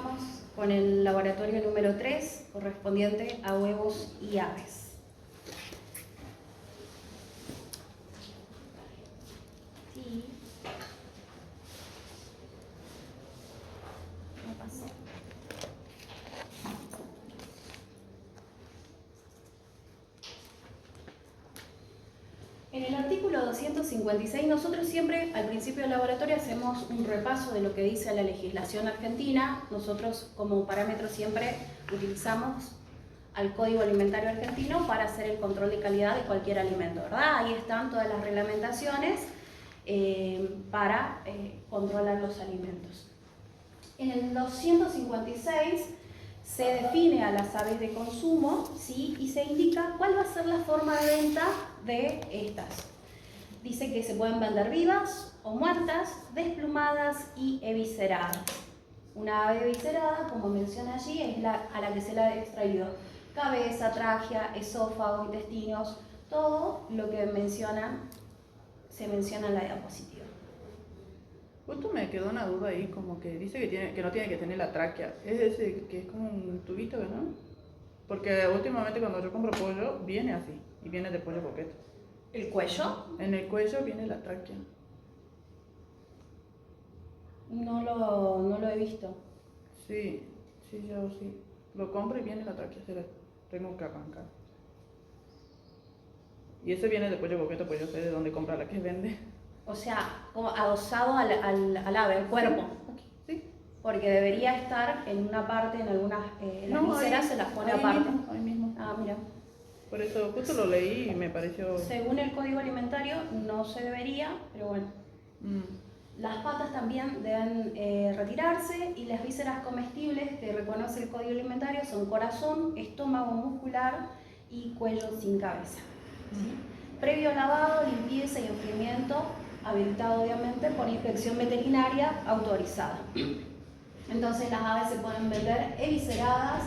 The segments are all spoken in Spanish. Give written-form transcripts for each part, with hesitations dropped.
Continuamos con el laboratorio número 3, correspondiente a huevos y aves. Sí. ¿Qué pasó? En el artículo 256 nosotros siempre al principio del laboratorio hacemos un repaso de lo que dice la legislación argentina. Nosotros como parámetro siempre utilizamos al Código Alimentario Argentino para hacer el control de calidad de cualquier alimento, ¿verdad? Ahí están todas las reglamentaciones para controlar los alimentos. En el 256 se define a las aves de consumo, ¿sí? Y se indica cuál va a ser la forma de venta de estas. Dice que se pueden vender vivas o muertas, desplumadas y evisceradas. Una ave eviscerada, como menciona allí, es a la que se le ha extraído cabeza, tráquea, esófago, intestinos, todo lo que se menciona en la diapositiva. Justo me quedó una duda ahí, como que dice que no tiene que tener la tráquea. ¿Es ese que es como un tubito, no? Porque últimamente cuando yo compro pollo, viene así, y viene de pollo boquete. ¿El cuello? En el cuello viene la tráquea. No lo he visto. Sí, yo sí. Lo compro y viene la tráquea, se la tengo que arrancar. Y ese viene de pollo boquete, pues yo sé de dónde compra la que vende. O sea, como adosado al ave, al cuerpo. Sí. Porque debería estar en una parte, en algunas las vísceras se las pone aparte. Ahí mismo. Ah, mira. Por eso justo lo leí y me pareció... Según el Código Alimentario no se debería, pero bueno. Las patas también deben retirarse y las vísceras comestibles que reconoce el Código Alimentario son corazón, estómago muscular y cuello sin cabeza. ¿Sí? Previo lavado, limpieza y enfriamiento, habilitado obviamente por inspección veterinaria autorizada. Entonces las aves se pueden vender evisceradas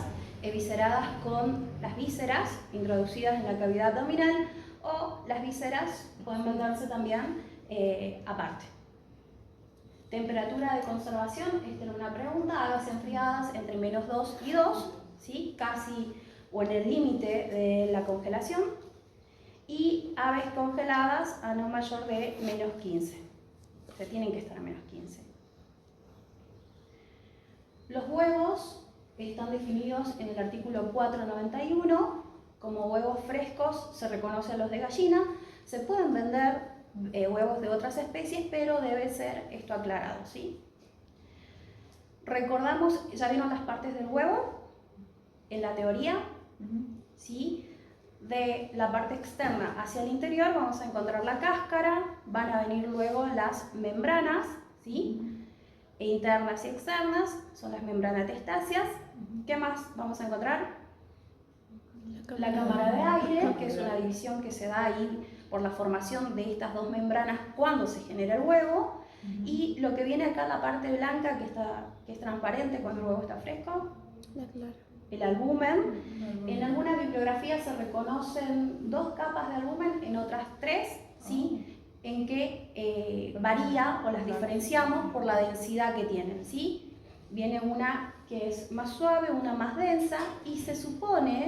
con las vísceras introducidas en la cavidad abdominal, o las vísceras pueden venderse también aparte. Temperatura de conservación, esta era una pregunta. Aves enfriadas entre -2 y 2, ¿sí? Casi o en el límite de la congelación, y aves congeladas a no mayor de -15. O sea, tienen que estar a -15. Los huevos están definidos en el artículo 491 como huevos frescos, se reconocen los de gallina. Se pueden vender huevos de otras especies, pero debe ser esto aclarado, ¿sí? Recordamos, ya vieron las partes del huevo en la teoría, ¿sí? De la parte externa hacia el interior vamos a encontrar la cáscara, van a venir luego las membranas, ¿sí? Internas y externas, son las membranas testáceas. ¿Qué más vamos a encontrar? La cámara de aire, que es una división que se da ahí por la formación de estas dos membranas cuando se genera el huevo. Y lo que viene acá, la parte blanca que es transparente cuando el huevo está fresco, el albumen. En alguna bibliografía se reconocen 2 capas de albumen, en otras 3, ¿sí? En que varía o las diferenciamos por la densidad que tienen, ¿sí? Viene una que es más suave, una más densa, y se supone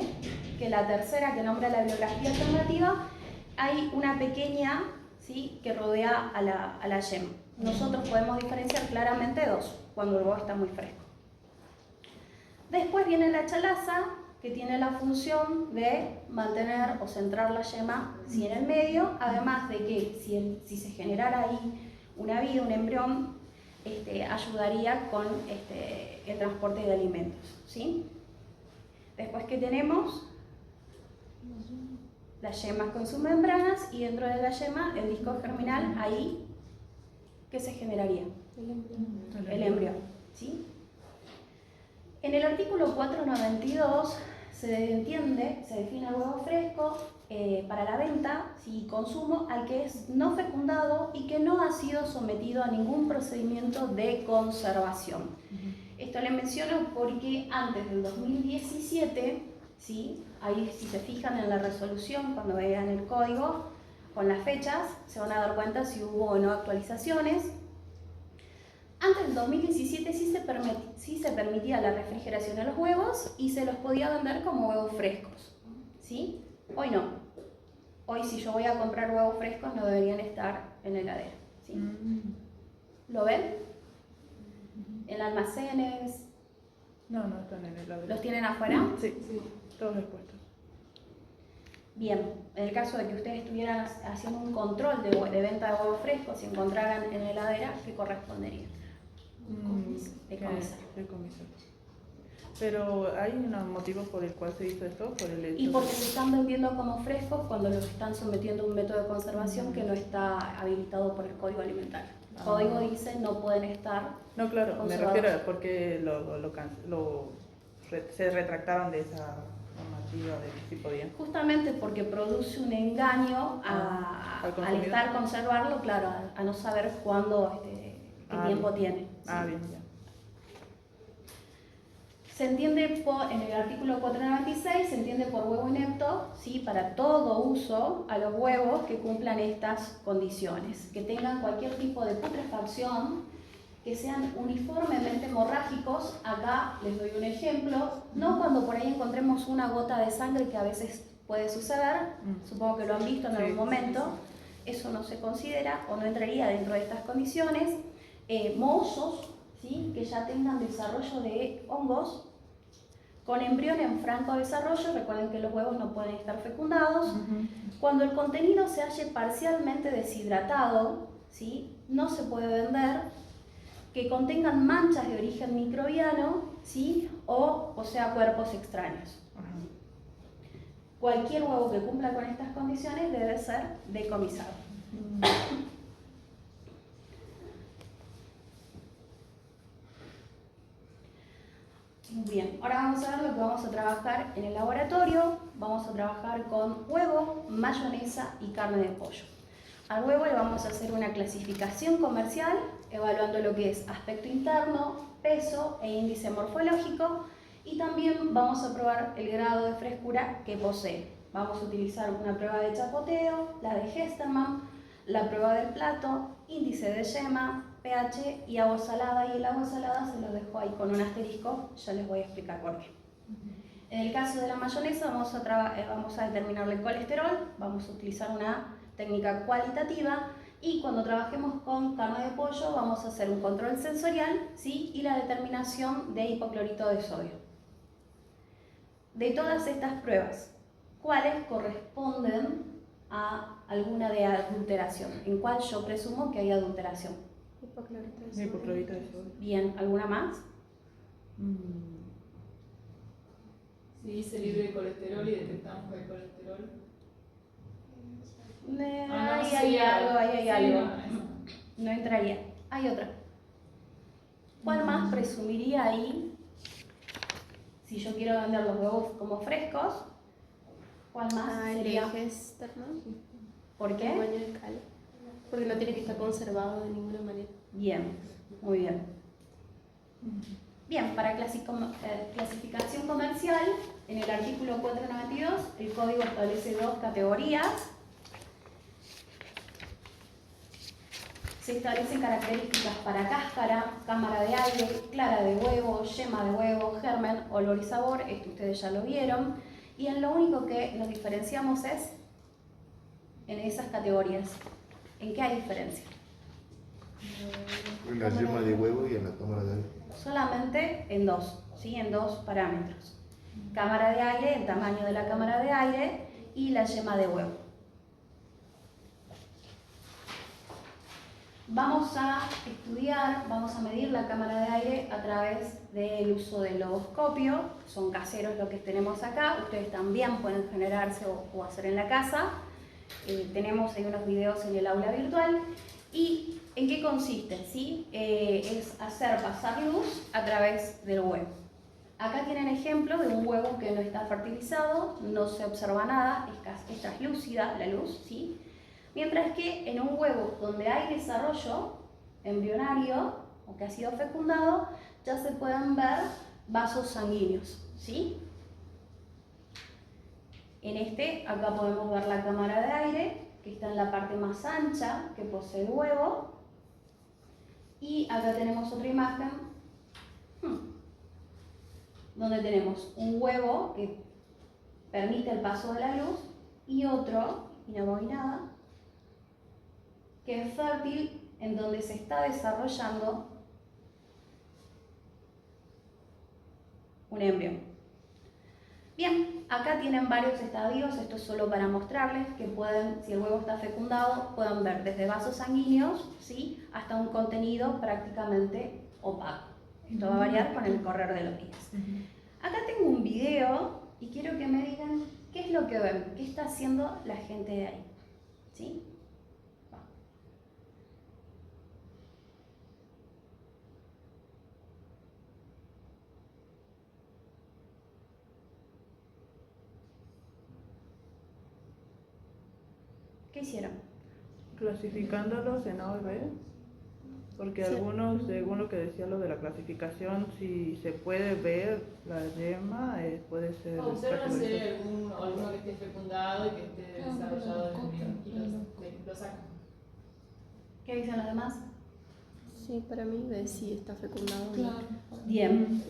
que la tercera, que nombra la bibliografía alternativa, hay una pequeña, ¿sí? Que rodea a la yema. Nosotros podemos diferenciar claramente 2 cuando el huevo está muy fresco. Después viene la chalaza, que tiene la función de mantener o centrar la yema en el medio, además de que si se generara ahí una vida, un embrión, ayudaría con el transporte de alimentos, ¿sí? Después que tenemos las yemas con sus membranas, y dentro de la yema el disco germinal, ahí ¿qué se generaría? El embrión, ¿sí? En el artículo 492 se define el huevo fresco para la venta y consumo al que es no fecundado y que no ha sido sometido a ningún procedimiento de conservación. Esto le menciono porque antes del 2017, ¿sí? Ahí si se fijan en la resolución, cuando vean el código, con las fechas, se van a dar cuenta si hubo o no actualizaciones. Antes del 2017 sí se permitía la refrigeración de los huevos y se los podía vender como huevos frescos, ¿sí? Hoy no. Hoy si yo voy a comprar huevos frescos no deberían estar en la heladera, ¿sí? ¿Lo ven? En almacenes. No, no están en el heladera. ¿Los tienen afuera? Sí, todos expuestos. Bien, en el caso de que ustedes estuvieran haciendo un control de venta de huevos frescos y encontraran en la heladera, ¿qué correspondería? Decomisar. Pero ¿hay un motivo por el cual se hizo esto? Por el hecho Y porque se están vendiendo como frescos cuando los están sometiendo a un método de conservación que no está habilitado por el Código Alimentario. El código dice no pueden estar. No, claro, me refiero a porque se retractaron de esa normativa de que sí podían. Justamente porque produce un engaño al estar conservarlo, claro, a no saber cuándo, qué tiempo tiene. ¿Sí? Bien, ya. Se entiende en el artículo 496, se entiende por huevo inepto, ¿sí? Para todo uso a los huevos que cumplan estas condiciones, que tengan cualquier tipo de putrefacción, que sean uniformemente hemorrágicos. Acá les doy un ejemplo, no cuando por ahí encontremos una gota de sangre, que a veces puede suceder, supongo que lo han visto en algún momento, eso no se considera o no entraría dentro de estas condiciones. Mohos, ¿sí? Que ya tengan desarrollo de hongos, con embrión en franco desarrollo, recuerden que los huevos no pueden estar fecundados. Cuando el contenido se halle parcialmente deshidratado, ¿sí? No se puede vender. Que contengan manchas de origen microbiano, ¿sí? O sea, cuerpos extraños. Cualquier huevo que cumpla con estas condiciones debe ser decomisado. Bien, ahora vamos a ver lo que vamos a trabajar en el laboratorio. Vamos a trabajar con huevo, mayonesa y carne de pollo. Al huevo le vamos a hacer una clasificación comercial, evaluando lo que es aspecto interno, peso e índice morfológico, y también vamos a probar el grado de frescura que posee. Vamos a utilizar una prueba de chapoteo, la de Hestermann, la prueba del plato, índice de yema, pH y agua salada, y el agua salada se los dejo ahí con un asterisco, ya les voy a explicar por qué. En el caso de la mayonesa vamos a determinar el colesterol, vamos a utilizar una técnica cualitativa, y cuando trabajemos con carne de pollo vamos a hacer un control sensorial, ¿sí? Y la determinación de hipoclorito de sodio. De todas estas pruebas, ¿cuáles corresponden a alguna de adulteración? ¿En cuál yo presumo que hay adulteración? Hipoclorito de sodio. Bien, ¿alguna más? Si dice libre de colesterol y detectamos el colesterol. Hay algo. No entraría. Hay otra. ¿Cuál más presumiría ahí? Si yo quiero vender los huevos como frescos, ¿cuál más sería? El Hestermann. ¿Por qué? El baño de cal. Porque no tiene que estar conservado de ninguna manera. Bien, muy bien. Bien, para clasificación comercial, en el artículo 492, el código establece dos categorías. Se establecen características para cáscara, cámara de aire, clara de huevo, yema de huevo, germen, olor y sabor. Esto ustedes ya lo vieron. Y en lo único que nos diferenciamos es en esas categorías. ¿En qué hay diferencia? En la yema de huevo y en la cámara de aire. Solamente en dos, ¿sí? En dos parámetros. Cámara de aire, el tamaño de la cámara de aire, y la yema de huevo. Vamos a estudiar, vamos a medir la cámara de aire a través del uso del loboscopio. Son caseros los que tenemos acá, ustedes también pueden generarse o hacer en la casa. Tenemos ahí unos videos en el aula virtual. ¿Y en qué consiste? ¿Sí? Es hacer pasar luz a través del huevo. Acá tienen ejemplo de un huevo que no está fertilizado, no se observa nada, es translúcida la luz, ¿sí? Mientras que en un huevo donde hay desarrollo embrionario o que ha sido fecundado, ya se pueden ver vasos sanguíneos, ¿sí? Acá podemos ver la cámara de aire, que está en la parte más ancha que posee el huevo, Y acá tenemos otra imagen donde tenemos un huevo que permite el paso de la luz y otro inamovinada que es fértil, en donde se está desarrollando un embrión. Bien, acá tienen varios estadios, esto es solo para mostrarles que pueden, si el huevo está fecundado, pueden ver desde vasos sanguíneos, ¿sí?, hasta un contenido prácticamente opaco. Esto va a variar con el correr de los días. Acá tengo un video y quiero que me digan qué es lo que ven, qué está haciendo la gente de ahí, ¿sí? ¿Qué hicieron? Clasificándolos en A o B, porque Sí. algunos, según lo que decía lo de la clasificación, si se puede ver la yema, puede ser... Observan si hay alguno que esté fecundado y que esté desarrollado en el embrión y lo sacan. ¿Qué dicen los demás? Sí, para mí de sí está fecundado. Bien.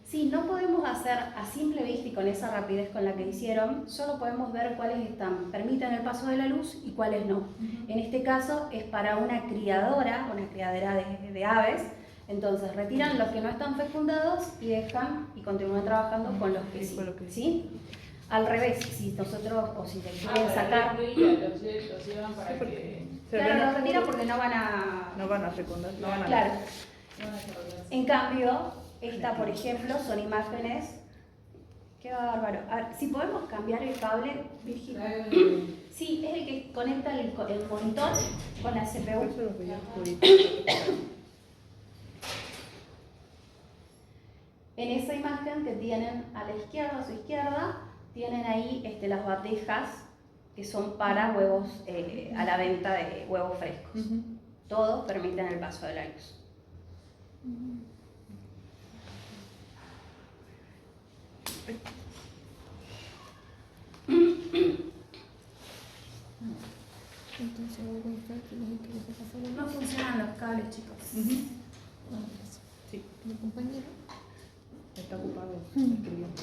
Sí, no podemos hacer a simple vista y con esa rapidez con la que hicieron, solo podemos ver cuáles permiten el paso de la luz y cuáles no. En este caso es para una criadora de aves, entonces retiran los que no están fecundados y dejan y continúan trabajando con los que sí. ¿Sí? Al revés, si nosotros o si te quieren sacar... Los llevan para que... Claro, los retiran porque no van a... No van a fecundar, no van a... Claro. no van a desarrollarse. En cambio, esta, por ejemplo, son imágenes. Qué bárbaro. A ver, si podemos cambiar el cable, Virginia. Sí, es el que conecta el monitor con la Por eso CPU. los veía oscuritos. En esa imagen que tienen a la izquierda, a su izquierda, tienen ahí las batejas que son para huevos, a la venta de huevos frescos. Todos permiten el paso de la luz. Entonces voy a comprar que les está pasando. No funcionan los cables, chicos. Sí, Mi compañero. está ocupado escribiendo.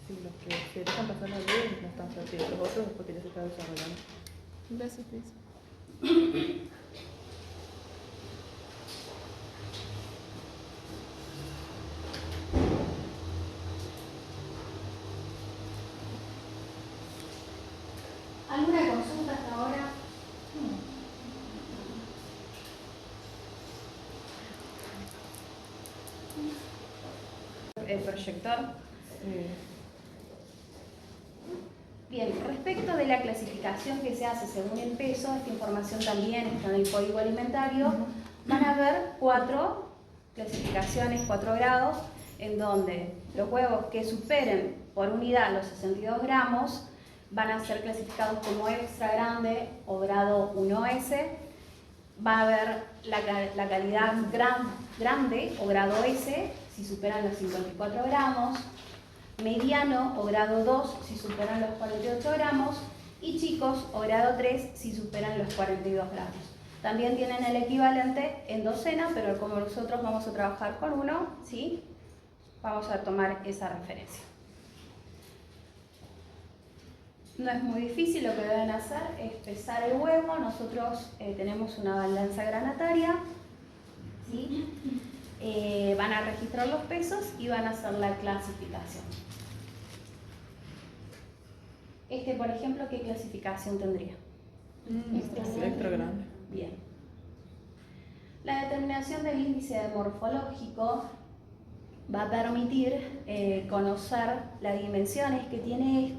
Sí, los que se dejan pasar la luz no están fértiles, los otros es porque ya se está desarrollando. Gracias, Cris. ¿Alguna consulta hasta ahora? El proyector. Bien, respecto de la clasificación que se hace según el peso, esta información también está en el código alimentario, van a haber 4 clasificaciones, 4 grados, en donde los huevos que superen por unidad los 62 gramos van a ser clasificados como extra grande o grado 1S. Va a haber la calidad grande o grado S si superan los 54 gramos, mediano o grado 2 si superan los 48 gramos y chicos o grado 3 si superan los 42 gramos. También tienen el equivalente en docena, pero como nosotros vamos a trabajar con uno, ¿sí?, vamos a tomar esa referencia. No es muy difícil, lo que deben hacer es pesar el huevo. Nosotros tenemos una balanza granataria, ¿sí? Van a registrar los pesos y van a hacer la clasificación. Por ejemplo, ¿qué clasificación tendría? Extra grande. Bien. La determinación del índice morfológico va a permitir conocer las dimensiones que tiene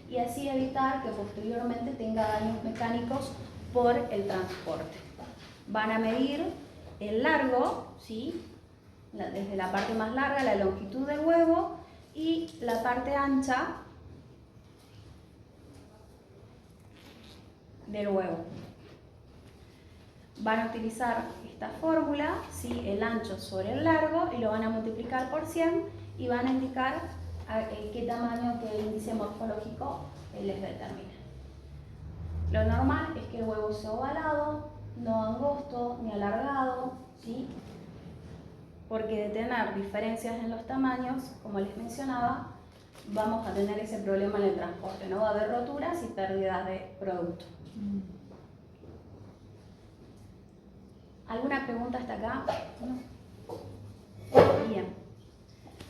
y así evitar que posteriormente tenga daños mecánicos por el transporte. Van a medir el largo, ¿sí?, desde la parte más larga, la longitud del huevo, y la parte ancha del huevo. Van a utilizar esta fórmula, ¿sí?, el ancho sobre el largo, y lo van a multiplicar por 100 y van a indicar qué tamaño, qué índice morfológico les determina. Lo normal es que el huevo sea ovalado, no angosto ni alargado, ¿sí? Porque de tener diferencias en los tamaños, como les mencionaba, vamos a tener ese problema en el transporte, no va a haber roturas y pérdidas de producto. ¿Alguna pregunta hasta acá? Bien.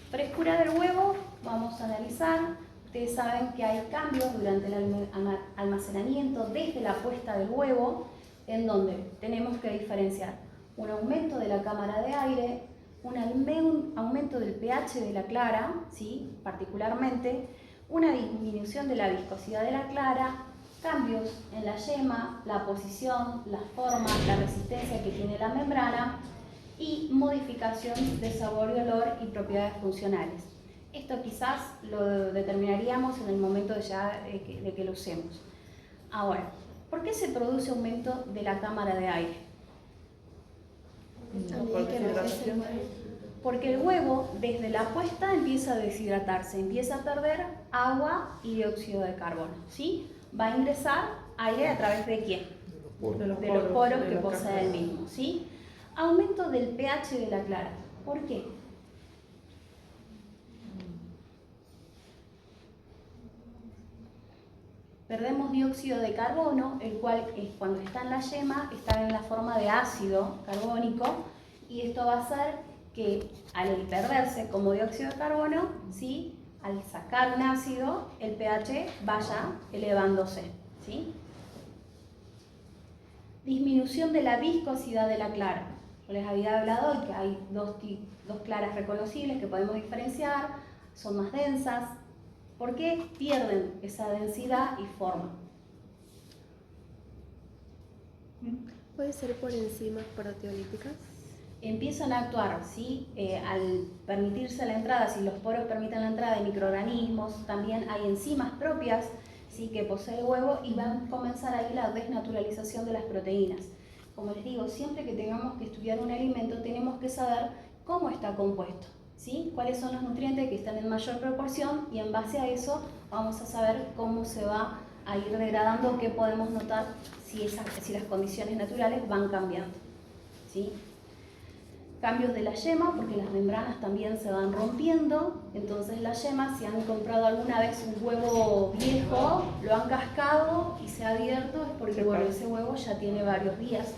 Frescura del huevo, vamos a analizar. Ustedes saben que hay cambios durante el almacenamiento desde la puesta del huevo, en donde tenemos que diferenciar un aumento de la cámara de aire, un aumento del pH de la clara, ¿sí? Particularmente, una disminución de la viscosidad de la clara, cambios en la yema, la posición, la forma, la resistencia que tiene la membrana y modificación de sabor y olor y propiedades funcionales. Esto quizás lo determinaríamos en el momento de que lo usemos. Ahora, ¿por qué se produce aumento de la cámara de aire? Porque el huevo, desde la puesta, empieza a deshidratarse, empieza a perder agua y dióxido de carbono, ¿sí? Va a ingresar aire a través de ¿quién? De los poros que posee el mismo, ¿sí? Aumento del pH de la clara. ¿Por qué? Perdemos dióxido de carbono, el cual cuando está en la yema está en la forma de ácido carbónico, y esto va a hacer que al perderse como dióxido de carbono, ¿sí? Al sacar un ácido, el pH vaya elevándose, ¿sí? Disminución de la viscosidad de la clara. Yo les había hablado de que hay dos claras reconocibles que podemos diferenciar, son más densas. ¿Por qué pierden esa densidad y forma? ¿Puede ser por enzimas proteolíticas? Empiezan a actuar, ¿sí? Al permitirse la entrada, si los poros permiten la entrada de microorganismos, también hay enzimas propias, ¿sí? Que posee el huevo y van a comenzar ahí la desnaturalización de las proteínas. Como les digo, siempre que tengamos que estudiar un alimento tenemos que saber cómo está compuesto, ¿sí? Cuáles son los nutrientes que están en mayor proporción, y en base a eso vamos a saber cómo se va a ir degradando, qué podemos notar si las condiciones naturales van cambiando, ¿sí? Cambios de la yema, porque las membranas también se van rompiendo, entonces la yema, si han comprado alguna vez un huevo viejo, lo han cascado y se ha abierto, es porque bueno, ese huevo ya tiene varios días.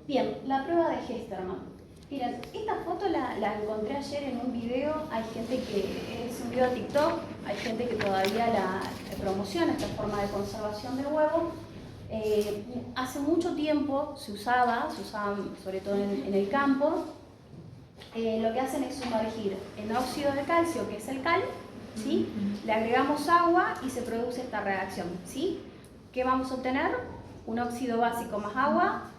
Bien, la prueba de Hestermann. Miren, esta foto la encontré ayer en un video. Hay gente que es un video de TikTok, hay gente que todavía la promociona, esta forma de conservación del huevo. Hace mucho tiempo se usaba sobre todo en el campo. Lo que hacen es sumergir en óxido de calcio, que es el cal, ¿sí? Le agregamos agua y se produce esta reacción, ¿sí? ¿Qué vamos a obtener? Un óxido básico más agua,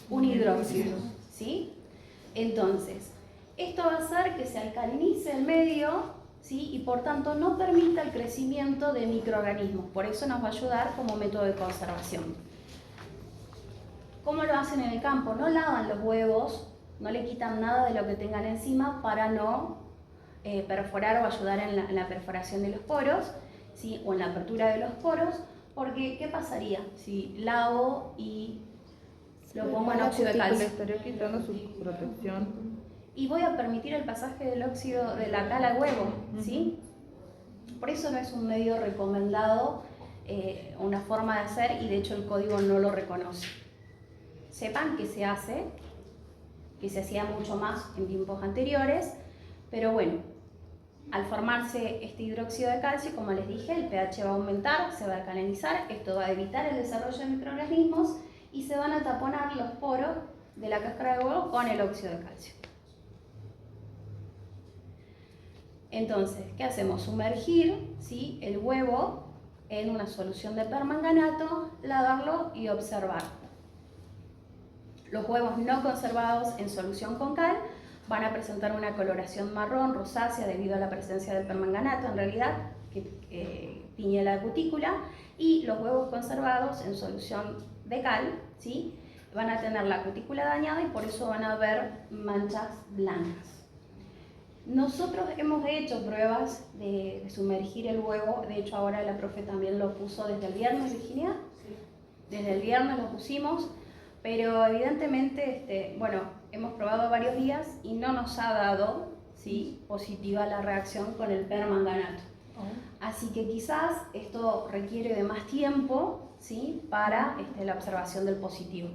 un hidróxido, ¿sí? Entonces, esto va a hacer que se alcalinice el medio, ¿sí? Y por tanto no permita el crecimiento de microorganismos. Por eso nos va a ayudar como método de conservación. ¿Cómo lo hacen en el campo? No lavan los huevos, no le quitan nada de lo que tengan encima para no perforar o ayudar en la perforación de los poros, ¿sí? O en la apertura de los poros, porque ¿qué pasaría si lavo y lo pongo en óxido de calcio? Le estaría quitando su protección. Y voy a permitir el pasaje del óxido de la cal al huevo, ¿sí? Por eso no es un medio recomendado, una forma de hacer, y de hecho el código no lo reconoce. Sepan que se hace, que se hacía mucho más en tiempos anteriores, pero bueno, al formarse este hidróxido de calcio, como les dije, el pH va a aumentar, se va a alcalinizar, esto va a evitar el desarrollo de microorganismos y se van a taponar los poros de la cáscara de huevo con el óxido de calcio. Entonces, ¿qué hacemos? Sumergir, ¿sí? El huevo en una solución de permanganato, lavarlo y observar. Los huevos no conservados en solución con cal van a presentar una coloración marrón rosácea debido a la presencia del permanganato, en realidad, que tiñe la cutícula, y los huevos conservados en solución de cal, ¿sí? Van a tener la cutícula dañada y por eso van a haber manchas blancas. Nosotros hemos hecho pruebas de sumergir el huevo, de hecho ahora la profe también lo puso desde el viernes, Virginia. Desde el viernes lo pusimos, pero evidentemente, bueno, hemos probado varios días y no nos ha dado, ¿sí?, positiva la reacción con el permanganato. Así que quizás esto requiere de más tiempo, ¿sí?, para la observación del positivo.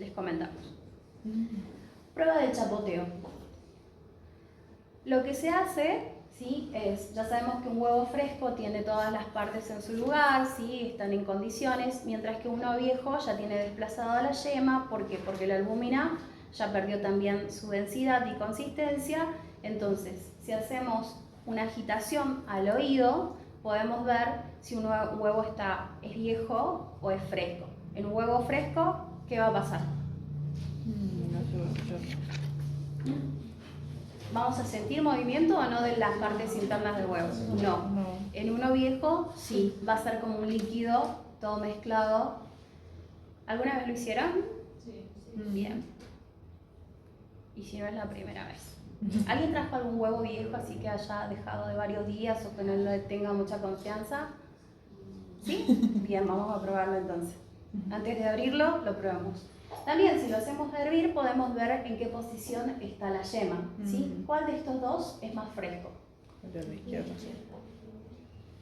Les comentamos. Prueba de chapoteo. Lo que se hace, ¿sí?, ya sabemos que un huevo fresco tiene todas las partes en su lugar, ¿sí?, están en condiciones, mientras que uno viejo ya tiene desplazada la yema. ¿Por qué? Porque la albúmina ya perdió también su densidad y consistencia. Entonces, si hacemos una agitación al oído, podemos ver si un huevo es viejo o es fresco. En un huevo fresco, ¿qué va a pasar? No se va a escuchar. ¿Vamos a sentir movimiento o no de las partes internas del huevo? No. En uno viejo, sí, va a ser como un líquido, todo mezclado. ¿Alguna vez lo hicieron? Sí. Bien. Y si no es la primera vez. ¿Alguien trajo algún huevo viejo así que haya dejado de varios días o que no le tenga mucha confianza? ¿Sí? Bien, vamos a probarlo entonces. Antes de abrirlo, lo probamos. También, si lo hacemos hervir, podemos ver en qué posición está la yema, ¿sí? ¿Cuál de estos dos es más fresco? El de la izquierda.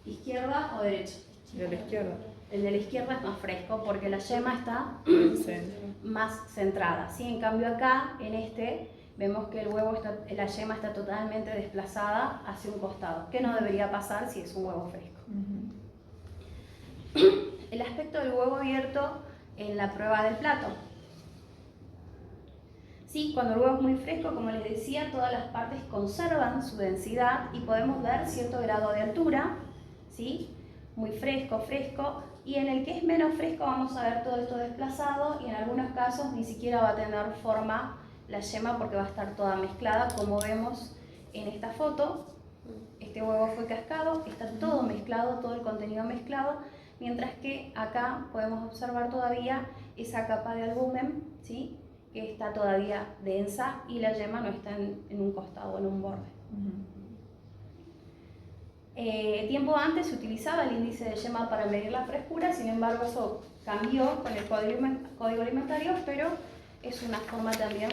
¿Izquierda o derecha? De la izquierda. El de la izquierda es más fresco porque la yema está más centrada, ¿sí? En cambio acá, en vemos que la yema está totalmente desplazada hacia un costado, que no debería pasar si es un huevo fresco. El aspecto del huevo abierto en la prueba del plato. Sí, cuando el huevo es muy fresco, como les decía, todas las partes conservan su densidad y podemos ver cierto grado de altura, ¿sí? Muy fresco, y en el que es menos fresco vamos a ver todo esto desplazado y en algunos casos ni siquiera va a tener forma la yema porque va a estar toda mezclada, como vemos en esta foto. Este huevo fue cascado, está todo mezclado, todo el contenido mezclado, mientras que acá podemos observar todavía esa capa de albúmen, ¿sí?, que está todavía densa y la yema no está en un costado, en un borde. Tiempo antes se utilizaba el índice de yema para medir la frescura, sin embargo eso cambió con el código alimentario, pero es una forma también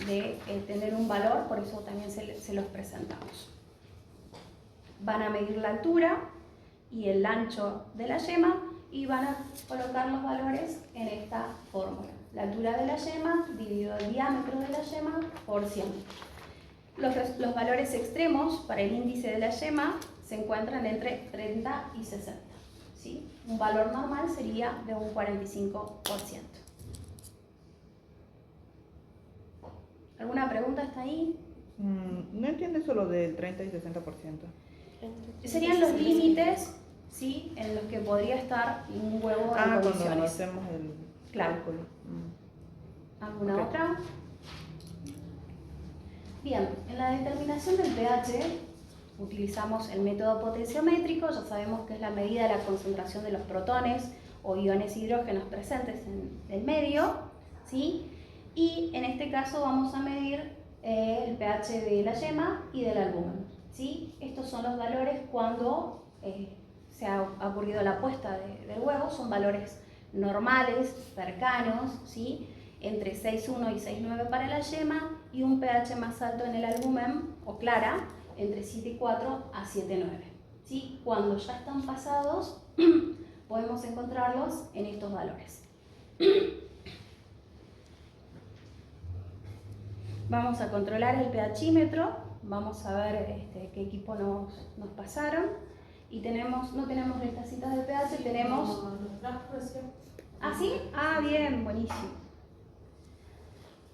de tener un valor, por eso también se los presentamos. Van a medir la altura y el ancho de la yema y van a colocar los valores en esta fórmula. La altura de la yema dividido el diámetro de la yema por 100. Los valores extremos para el índice de la yema se encuentran entre 30 y 60. ¿Sí? Un valor normal sería de un 45%. ¿Alguna pregunta hasta ahí? No entiendo eso lo del 30 y 60%. Serían los límites, ¿sí?, en los que podría estar un huevo en condiciones. Cuando hacemos el cálculo. ¿Alguna otra? Bien, en la determinación del pH utilizamos el método potenciométrico. Ya sabemos que es la medida de la concentración de los protones o iones hidrógenos presentes en el medio, ¿sí? Y en este caso vamos a medir el pH de la yema y del albúmen, ¿sí? Estos son los valores cuando se ha ocurrido la puesta del huevo. Son valores normales, cercanos, ¿sí?, entre 6,1 y 6,9 para la yema y un pH más alto en el albúmen o clara entre 7,4 a 7,9. ¿Sí? Cuando ya están pasados podemos encontrarlos en estos valores. Vamos a controlar el pHímetro, vamos a ver qué equipo nos pasaron y no tenemos las tacitas de pH, tenemos... ¿Ah, sí? Ah, bien, buenísimo.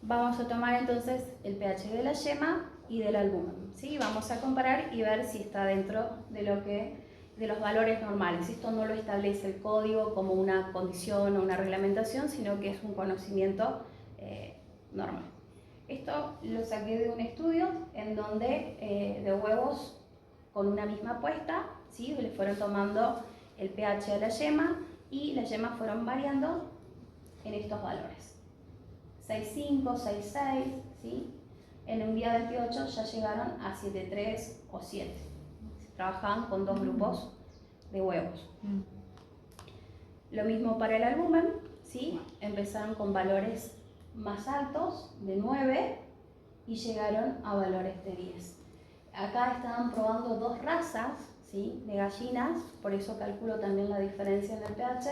Vamos a tomar entonces el pH de la yema y del albúmen, ¿sí? Vamos a comparar y ver si está dentro de los valores normales. Esto no lo establece el código como una condición o una reglamentación, sino que es un conocimiento normal. Esto lo saqué de un estudio en donde de huevos con una misma puesta, ¿sí?, le fueron tomando el pH de la yema y las yemas fueron variando en estos valores. 6,5, 6,6, ¿sí? En un día 28 ya llegaron a 7,3 o 7. Trabajaban con 2 grupos de huevos. Lo mismo para el albumen, ¿sí? Empezaron con valores más altos, de 9, y llegaron a valores de 10. Acá estaban probando 2 razas, ¿sí?, de gallinas, por eso calculo también la diferencia en el pH,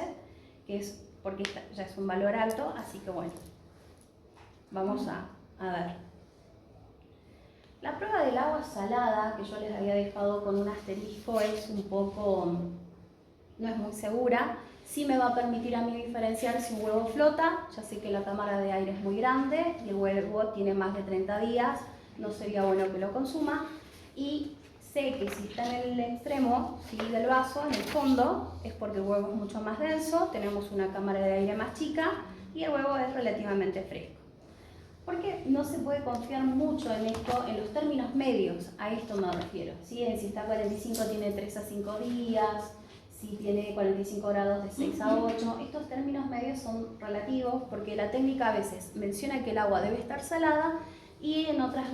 que es porque ya es un valor alto, así que bueno, vamos a ver. La prueba del agua salada, que yo les había dejado con un asterisco, es un poco, no es muy segura. Sí me va a permitir a mí diferenciar si un huevo flota. Ya sé que la cámara de aire es muy grande y el huevo tiene más de 30 días, no sería bueno que lo consuma. Y sé que si está en el extremo, ¿sí?, del vaso, en el fondo, es porque el huevo es mucho más denso, tenemos una cámara de aire más chica y el huevo es relativamente fresco. Porque no se puede confiar mucho en esto, en los términos medios, a esto me refiero, ¿sí? Si está 45 tiene 3 a 5 días, si tiene 45 grados de 6 a 8, estos términos medios son relativos porque la técnica a veces menciona que el agua debe estar salada y en otras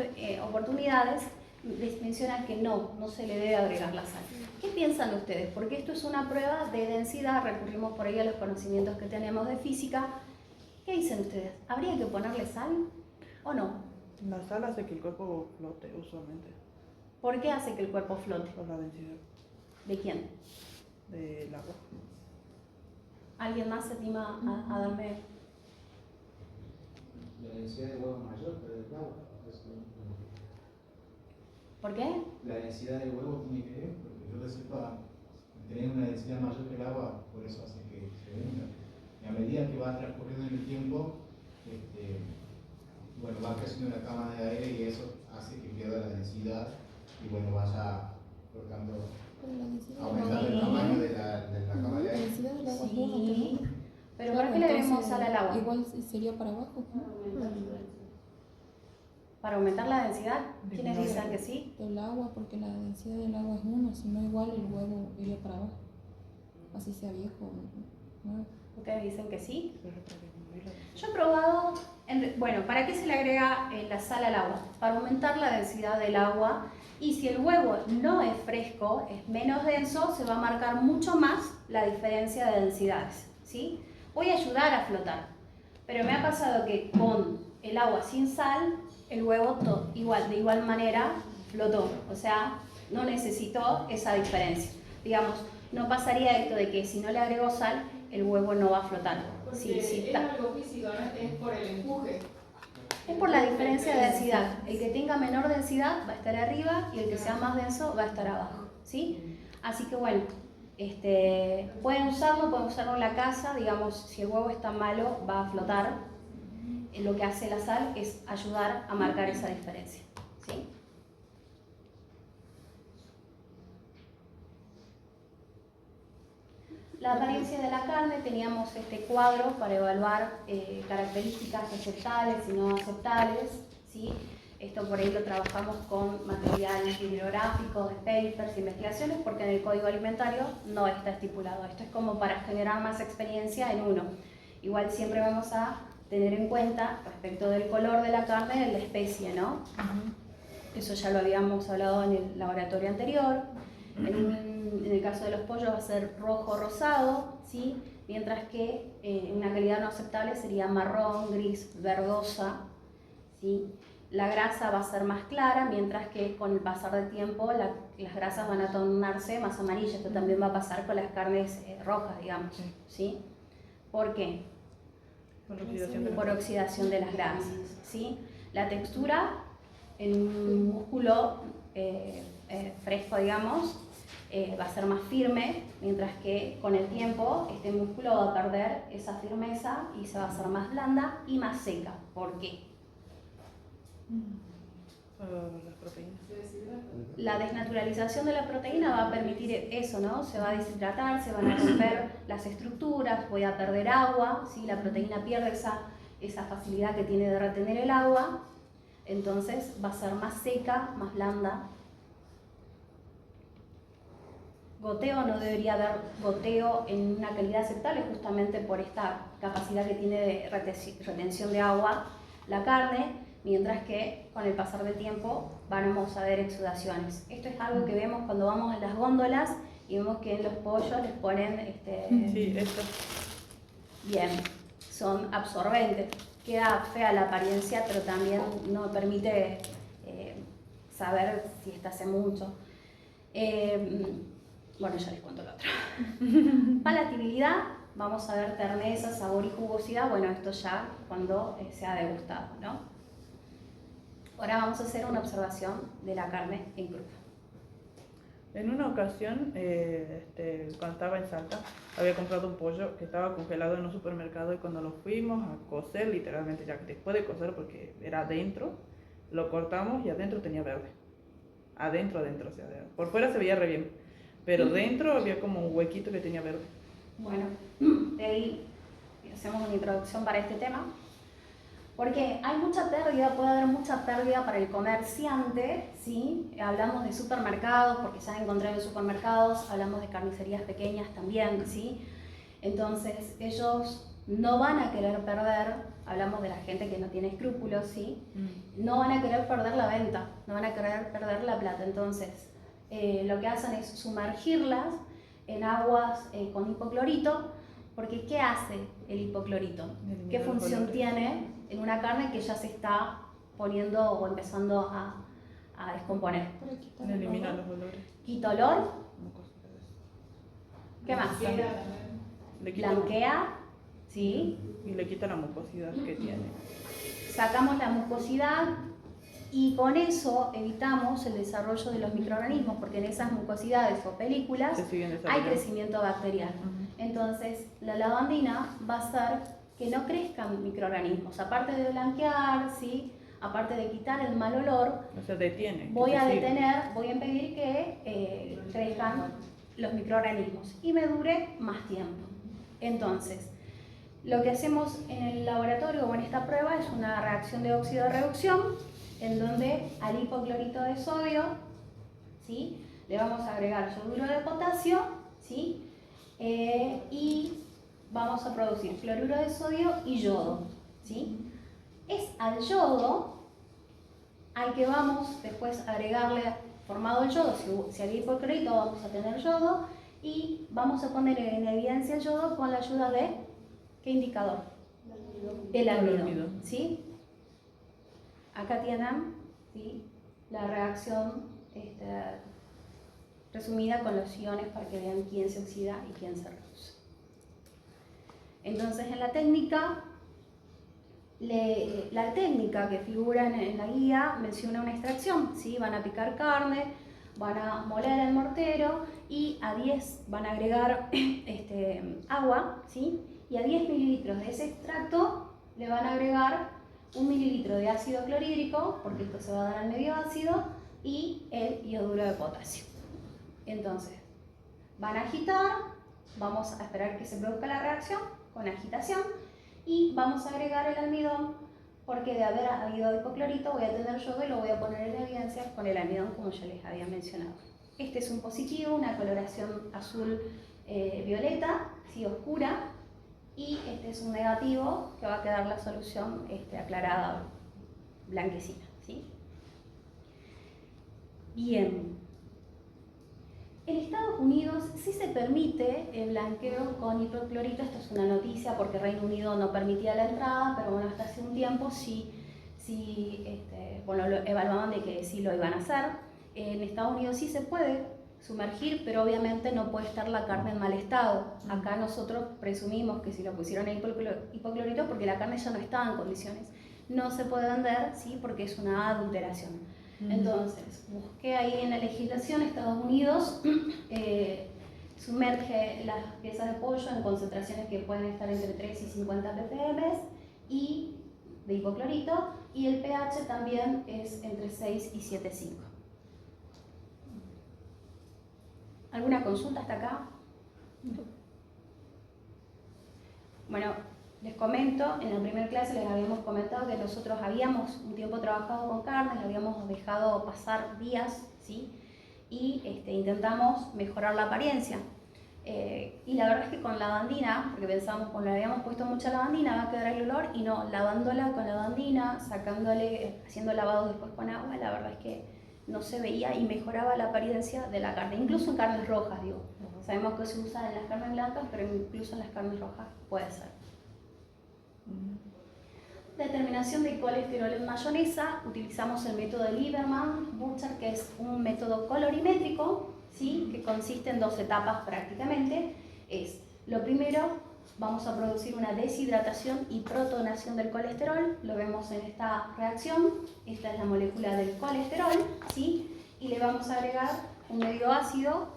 oportunidades les menciona que no se le debe agregar la sal. ¿Qué piensan ustedes? Porque esto es una prueba de densidad, recurrimos por ahí a los conocimientos que tenemos de física. ¿Qué dicen ustedes? ¿Habría que ponerle sal o no? La sal hace que el cuerpo flote usualmente, ¿Por qué hace que el cuerpo flote? por la densidad ¿De quién? del agua. ¿Alguien más se anima a darme? La densidad de huevo es mayor que del agua. ¿Por qué? La densidad del huevo tiene que ver, porque yo que sepa, tener una densidad mayor que el agua, por eso hace que se venda. Y a medida que va transcurriendo en el tiempo, bueno, va creciendo la cámara de aire y eso hace que pierda la densidad y bueno, vaya, por lo tanto, aumentando el tamaño de la cámara de La aire. densidad del agua es Sí. uno, ¿Pero claro, por qué le debemos entonces, sal al agua? Igual sería para abajo. ¿Para aumentar la densidad? ¿Quiénes dicen que sí? El agua, porque la densidad del agua es 1, si no igual el huevo iría para abajo. Así sea viejo. ¿No? ¿Ustedes dicen que sí? Pero para disminuir la densidad. Yo he probado, bueno, ¿para qué se le agrega la sal al agua? Para aumentar la densidad del agua, y si el huevo no es fresco, es menos denso, se va a marcar mucho más la diferencia de densidades, ¿sí? Voy a ayudar a flotar, pero me ha pasado que con el agua sin sal, el huevo de igual manera flotó, o sea, no necesitó esa diferencia. Digamos, no pasaría esto de que si no le agrego sal, el huevo no va a flotar. Porque Sí, es está. algo físico, ¿no? Es por el empuje. Es por la diferencia de densidad. El que tenga menor densidad va a estar arriba y el que sea más denso va a estar abajo, ¿sí? Así que bueno, pueden usarlo en la casa. Digamos, si el huevo está malo, va a flotar. Lo que hace la sal es ayudar a marcar esa diferencia, ¿sí? La apariencia de la carne, teníamos este cuadro para evaluar características aceptables y no aceptables, ¿sí? Esto por ahí lo trabajamos con material bibliográfico, de papers, investigaciones, porque en el código alimentario no está estipulado. Esto es como para generar más experiencia en uno. Igual siempre vamos a tener en cuenta, respecto del color de la carne, la especie, ¿no? Eso ya lo habíamos hablado en el laboratorio anterior. En el caso de los pollos va a ser rojo rosado, ¿sí? Mientras que una calidad no aceptable sería marrón, gris, verdosa, ¿sí? La grasa va a ser más clara, mientras que con el pasar del tiempo las grasas van a tornarse más amarillas. Esto también va a pasar con las carnes rojas, digamos, ¿sí? ¿Por qué? Por oxidación de las grasas, ¿sí? La textura en un músculo fresco, digamos, va a ser más firme, mientras que con el tiempo este músculo va a perder esa firmeza y se va a hacer más blanda y más seca. ¿Por qué? Las proteínas. La desnaturalización de la proteína va a permitir eso, ¿no? Se va a deshidratar, se van a romper las estructuras, voy a perder agua, ¿sí? La proteína pierde esa facilidad que tiene de retener el agua, entonces va a ser más seca, más blanda. Goteo, no debería haber goteo en una calidad aceptable justamente por esta capacidad que tiene de retención de agua la carne. mientras que con el pasar del tiempo vamos a ver exudaciones. Esto es algo que vemos cuando vamos a las góndolas y vemos que en los pollos les ponen Sí, esto. bien, son absorbentes. Queda fea la apariencia, pero también no permite saber si está hace mucho. Bueno, ya les cuento lo otro. Palatabilidad, vamos a ver terneza, sabor y jugosidad. Bueno, esto ya cuando sea degustado, ¿no? Ahora vamos a hacer una observación de la carne en crudo. En una ocasión, cuando estaba en Salta, había comprado un pollo que estaba congelado en un supermercado y cuando lo fuimos a cocer, literalmente, ya que después de cocer, porque era adentro, lo cortamos y adentro tenía verde. Adentro, o sea, por fuera se veía re bien, pero dentro había como un huequito que tenía verde. Bueno, de ahí hacemos una introducción para este tema. Porque hay mucha pérdida, puede haber mucha pérdida para el comerciante, ¿sí? Hablamos de supermercados, porque se han encontrado en supermercados, hablamos de carnicerías pequeñas también, ¿sí? Entonces, ellos no van a querer perder, hablamos de la gente que no tiene escrúpulos, ¿sí? No van a querer perder la venta, no van a querer perder la plata. Entonces, lo que hacen es sumergirlas en aguas con hipoclorito, porque ¿qué hace el hipoclorito? ¿Qué función tiene en una carne que ya se está poniendo o empezando a descomponer? Elimina los olores. Quita olor. ¿Qué más? Le quita, Blanquea, ¿sí? y le quita la mucosidad que tiene. Sacamos la mucosidad y con eso evitamos el desarrollo de los microorganismos, porque en esas mucosidades o películas Se siguen hay desarrollando. crecimiento bacterial. Entonces, la lavandina va a hacer que no crezcan microorganismos. Aparte de blanquear, ¿sí? Aparte de quitar el mal olor, O sea, detiene. voy que a se siga. detener, voy a impedir que crezcan los microorganismos y me dure más tiempo. Entonces, lo que hacemos en el laboratorio o en esta prueba es una reacción de óxido de reducción, en donde al hipoclorito de sodio, ¿sí? Le vamos a agregar yoduro de potasio, ¿sí? Y vamos a producir cloruro de sodio y yodo, ¿sí? Es al yodo al que vamos después a agregarle, formado el yodo, si había hipoclorito vamos a tener yodo, y vamos a poner en evidencia el yodo con la ayuda de, ¿qué indicador? El almidón, ¿sí? Acá tienen, ¿sí? La reacción resumida con los iones para que vean quién se oxida y quién se reduce. Entonces, en la técnica, la técnica que figura en la guía menciona una extracción, ¿sí? Van a picar carne, van a moler el mortero y a 10 van a agregar agua, ¿sí? Y a 10 mililitros de ese extracto le van a agregar 1 mililitro de ácido clorhídrico, porque esto se va a dar al medio ácido, y el yoduro de potasio. Entonces, van a agitar, vamos a esperar que se produzca la reacción con agitación y vamos a agregar el almidón, porque de haber habido hipoclorito voy a tener yodo y lo voy a poner en evidencia con el almidón, como ya les había mencionado. Este es un positivo, una coloración azul violeta, ¿sí? Oscura, y este es un negativo, que va a quedar la solución aclarada, blanquecina, ¿sí? Bien. En Estados Unidos sí se permite el blanqueo con hipoclorito. Esto es una noticia porque Reino Unido no permitía la entrada, pero bueno, hasta hace un tiempo bueno, lo evaluaban de que sí lo iban a hacer. En Estados Unidos sí se puede sumergir, pero obviamente no puede estar la carne en mal estado. Acá nosotros presumimos que si lo pusieron en hipoclorito porque la carne ya no estaba en condiciones. No se puede vender, ¿sí? Porque es una adulteración. Entonces, busqué ahí en la legislación, Estados Unidos sumerge las piezas de pollo en concentraciones que pueden estar entre 3 y 50 ppm y de hipoclorito, y el pH también es entre 6 y 7,5. ¿Alguna consulta hasta acá? Bueno, les comento, en la primera clase les habíamos comentado que nosotros habíamos un tiempo trabajado con carnes, habíamos dejado pasar días, ¿sí? Y intentamos mejorar la apariencia. Y la verdad es que con lavandina, porque pensamos, cuando le habíamos puesto mucha lavandina va a quedar el olor, y no, lavándola con lavandina, sacándole, haciendo lavados después con agua, la verdad es que no se veía y mejoraba la apariencia de la carne, incluso en carnes rojas, digo. Sabemos que se usa en las carnes blancas, pero incluso en las carnes rojas puede ser. Determinación de colesterol en mayonesa, utilizamos el método de Lieberman-Burchard, que es un método colorimétrico, ¿sí? Que consiste en 2 etapas prácticamente. Lo primero, vamos a producir una deshidratación y protonación del colesterol, lo vemos en esta reacción, esta es la molécula del colesterol, ¿sí? Y le vamos a agregar un medio ácido,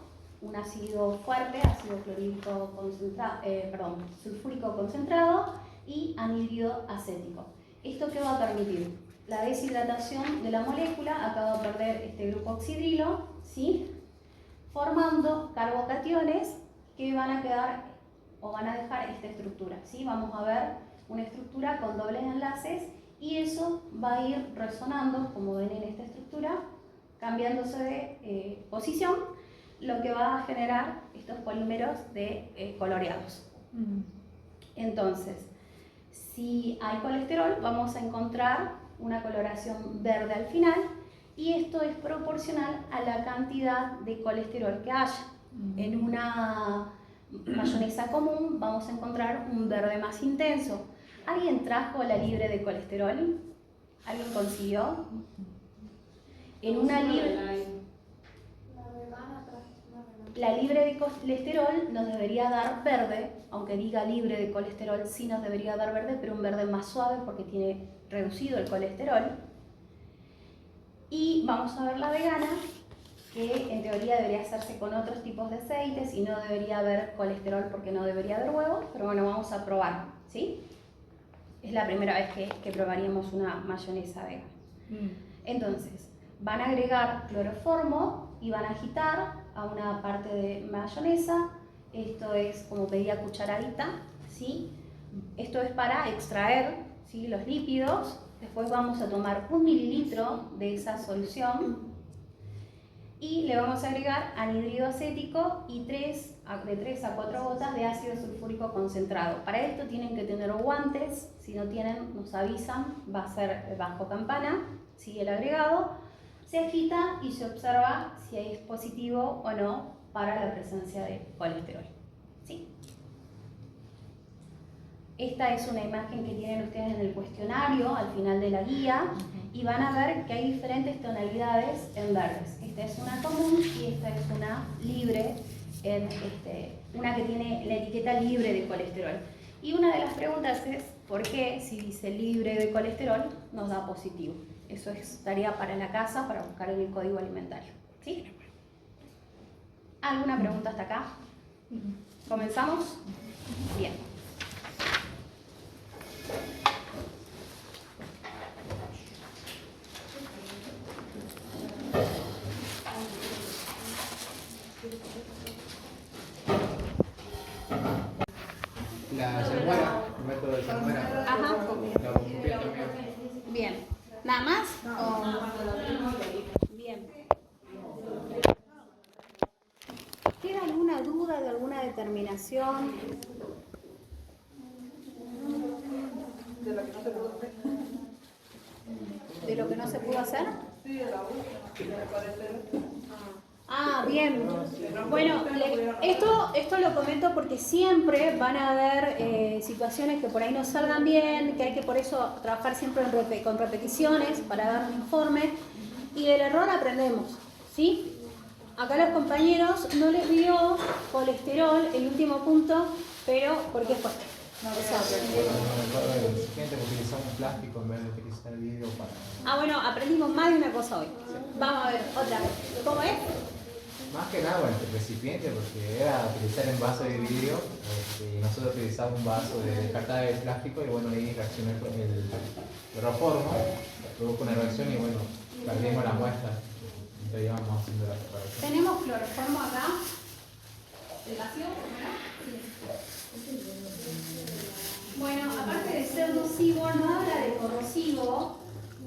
un ácido fuerte, ácido clorhídrico concentrado, sulfúrico concentrado, y anhídrido acético. ¿Esto qué va a permitir? La deshidratación de la molécula, acaba de perder este grupo oxidrilo, ¿sí? Formando carbocationes que van a quedar o van a dejar esta estructura, ¿sí? Vamos a ver una estructura con dobles enlaces y eso va a ir resonando, como ven en esta estructura, cambiándose de posición, lo que va a generar estos polímeros de coloreados. Entonces, si hay colesterol, vamos a encontrar una coloración verde al final, y esto es proporcional a la cantidad de colesterol que haya. En una mayonesa común vamos a encontrar un verde más intenso. ¿Alguien trajo la libre de colesterol? ¿Alguien consiguió? En una libre... La libre de colesterol nos debería dar verde, aunque diga libre de colesterol, sí nos debería dar verde, pero un verde más suave porque tiene reducido el colesterol. Y vamos a ver la vegana, que en teoría debería hacerse con otros tipos de aceites y no debería haber colesterol porque no debería haber huevos, pero bueno, vamos a probar, ¿sí? Es la primera vez que probaríamos una mayonesa vegana. Entonces, van a agregar cloroformo y van a agitar a una parte de mayonesa. Esto es como pedía cucharadita, ¿sí? Esto es para extraer, ¿sí?, los lípidos. Después vamos a tomar 1 mililitro de esa solución y le vamos a agregar anhídrido acético y de 3 a 4 gotas de ácido sulfúrico concentrado. Para esto tienen que tener guantes, si no tienen nos avisan, va a ser bajo campana, sigue el agregado, se agita y se observa si es positivo o no para la presencia de colesterol, ¿sí? Esta es una imagen que tienen ustedes en el cuestionario al final de la guía y van a ver que hay diferentes tonalidades en verdes. Esta es una común y esta es una libre, una que tiene la etiqueta libre de colesterol. Y una de las preguntas es ¿por qué si dice libre de colesterol nos da positivo? Eso es tarea para la casa, para buscar en el código alimentario, ¿sí? ¿Alguna pregunta hasta acá? ¿Comenzamos? Bien. La salmuera, el método de salmuera. Ajá. La confundió también. Bien. ¿Nada más? Bien. ¿Queda alguna duda de alguna determinación? De lo que no se pudo hacer. ¿De lo que no se pudo hacer? Sí, de la U, me parece. Ah, bien. Bueno, esto lo comento porque siempre van a haber situaciones que por ahí no salgan bien, que hay que por eso trabajar siempre con repeticiones para dar un informe, y del error aprendemos, ¿sí? Acá los compañeros no les dio colesterol, el último punto, pero ¿por qué fue? Bueno, en el siguiente utilizamos plástico en vez de utilizar vidrio para... Ah, bueno, aprendimos más de una cosa hoy. Vamos a ver, otra vez. ¿Cómo es? Más que nada, bueno, el recipiente, porque era utilizar en vaso de vidrio y nosotros utilizamos un vaso de descartada de plástico y bueno, ahí reaccionó el cloroformo, produjo una reacción y bueno, perdimos la muestra. Entonces íbamos haciendo la separación. Tenemos cloroformo acá. ¿El vacío? Sí. Bueno, aparte de ser nocivo, no habla de corrosivo,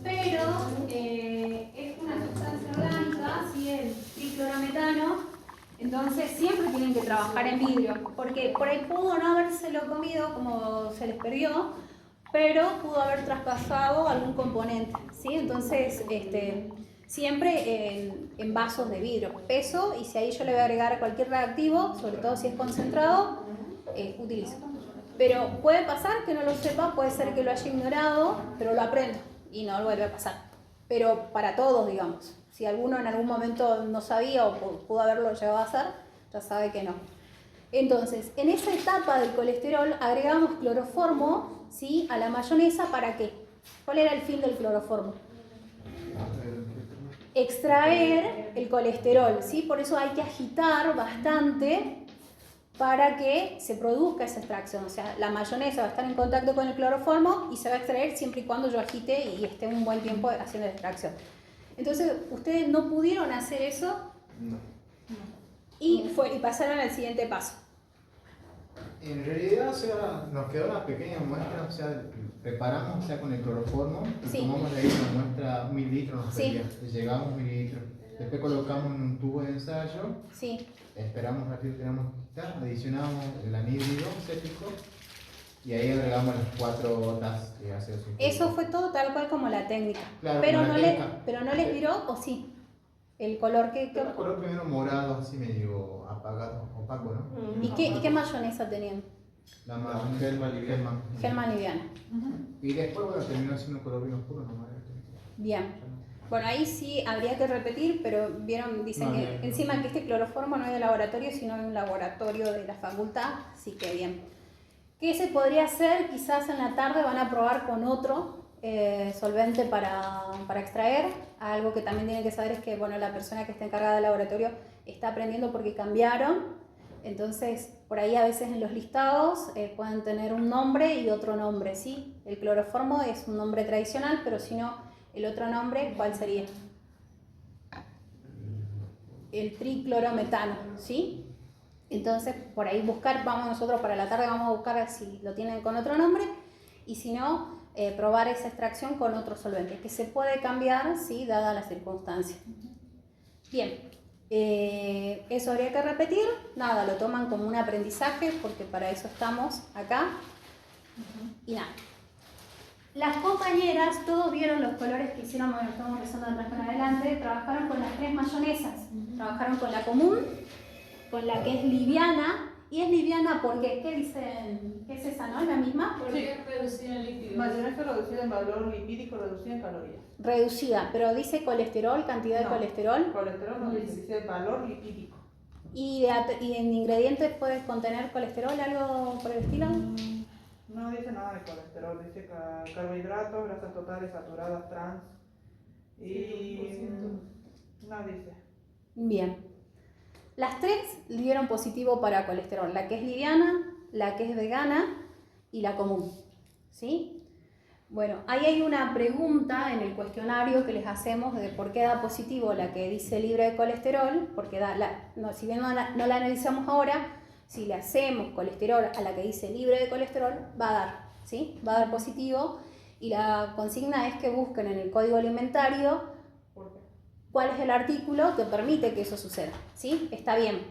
pero es una sustancia orgánica, ¿sí? El triclorometano. Entonces siempre tienen tienen que trabajar en vidrio, porque por ahí pudo no habérselo comido como se les perdió, pero pudo haber traspasado algún componente, ¿sí? Entonces, siempre en vasos de vidrio, peso, y si ahí yo le voy a agregar cualquier reactivo, sobre todo si es concentrado, utilizo. Pero puede pasar que no lo sepa, puede ser que lo haya ignorado, pero lo aprendo y no vuelve a pasar. Pero para todos, digamos, si alguno en algún momento no sabía o pudo haberlo llegado a hacer, ya sabe que no. Entonces, en esa etapa del colesterol agregamos cloroformo, ¿sí?, a la mayonesa. ¿Para qué? ¿Cuál era el fin del cloroformo? Extraer el colesterol, ¿sí? Por eso hay que agitar bastante para que se produzca esa extracción. O sea, la mayonesa va a estar en contacto con el cloroformo y se va a extraer siempre y cuando yo agite y esté un buen tiempo haciendo la extracción. Entonces, ustedes no pudieron hacer eso y pasaron al siguiente paso. En realidad, o sea, nos quedó una pequeña muestra, o sea, preparamos, o sea, con el cloroformo, y Sí. tomamos de ahí una muestra, 1000 litros nos Sí. pedía, y llegamos 1000 litros. Después colocamos en un tubo de ensayo, Sí, esperamos rápido, tenemos que quitar, adicionamos el anhídrido cétrico, y ahí agregamos las 4 gotas de ácido sulfúrico. eso fue todo tal cual como la técnica. Claro, Pero como la no, técnica. pero no les viró, ¿o sí? El color que... El color primero morado, así medio apagado, opaco, ¿no? ¿Y qué mayonesa tenían? La más Hellman liviana. Hellman liviana. Y después, bueno, terminó siendo un color bien oscuro nomás. Bien. Bueno, ahí sí habría que repetir, pero vieron, dicen No, que bien. encima que este cloroformo no es de laboratorio, sino de un laboratorio de la facultad, así que bien. ¿Qué se podría hacer? Quizás en la tarde van a probar con otro solvente para extraer. Algo que también tienen que saber es que, bueno, la persona que está encargada del laboratorio está aprendiendo porque cambiaron. Entonces, por ahí a veces en los listados pueden tener un nombre y otro nombre, ¿sí? El cloroformo es un nombre tradicional, pero si no, el otro nombre, ¿cuál sería? El triclorometano, ¿sí? Entonces, por ahí vamos nosotros para la tarde, vamos a buscar si lo tienen con otro nombre, y si no, probar esa extracción con otro solvente, que se puede cambiar, ¿sí?, dada la circunstancia. Bien. Eso habría que repetir, nada, lo toman como un aprendizaje porque para eso estamos acá. Y nada. Las compañeras, todos vieron los colores que hicieron, bueno, estamos empezando de atrás para adelante, trabajaron con las 3 mayonesas. Trabajaron con la común, con la que es liviana, y es liviana porque, ¿qué dicen? ¿Qué es esa, no? ¿Es la misma? Porque es reducida en líquido. Mayonesa reducida en valor lipídico, reducida en calorías. Reducida, pero dice colesterol, cantidad de No. colesterol. Colesterol no dice valor lipídico. ¿Y en ingredientes puedes contener colesterol, algo por el estilo? No dice nada de colesterol, dice carbohidratos, grasas totales, saturadas, trans. Y no dice. Bien. Las 3 dieron positivo para colesterol, la que es liviana, la que es vegana y la común, ¿sí? Bueno, ahí hay una pregunta en el cuestionario que les hacemos de por qué da positivo la que dice libre de colesterol, porque si bien no la analizamos ahora, si le hacemos colesterol a la que dice libre de colesterol, va a dar, ¿sí? Va a dar positivo, y la consigna es que busquen en el código alimentario cuál es el artículo que permite que eso suceda, ¿sí? Está bien,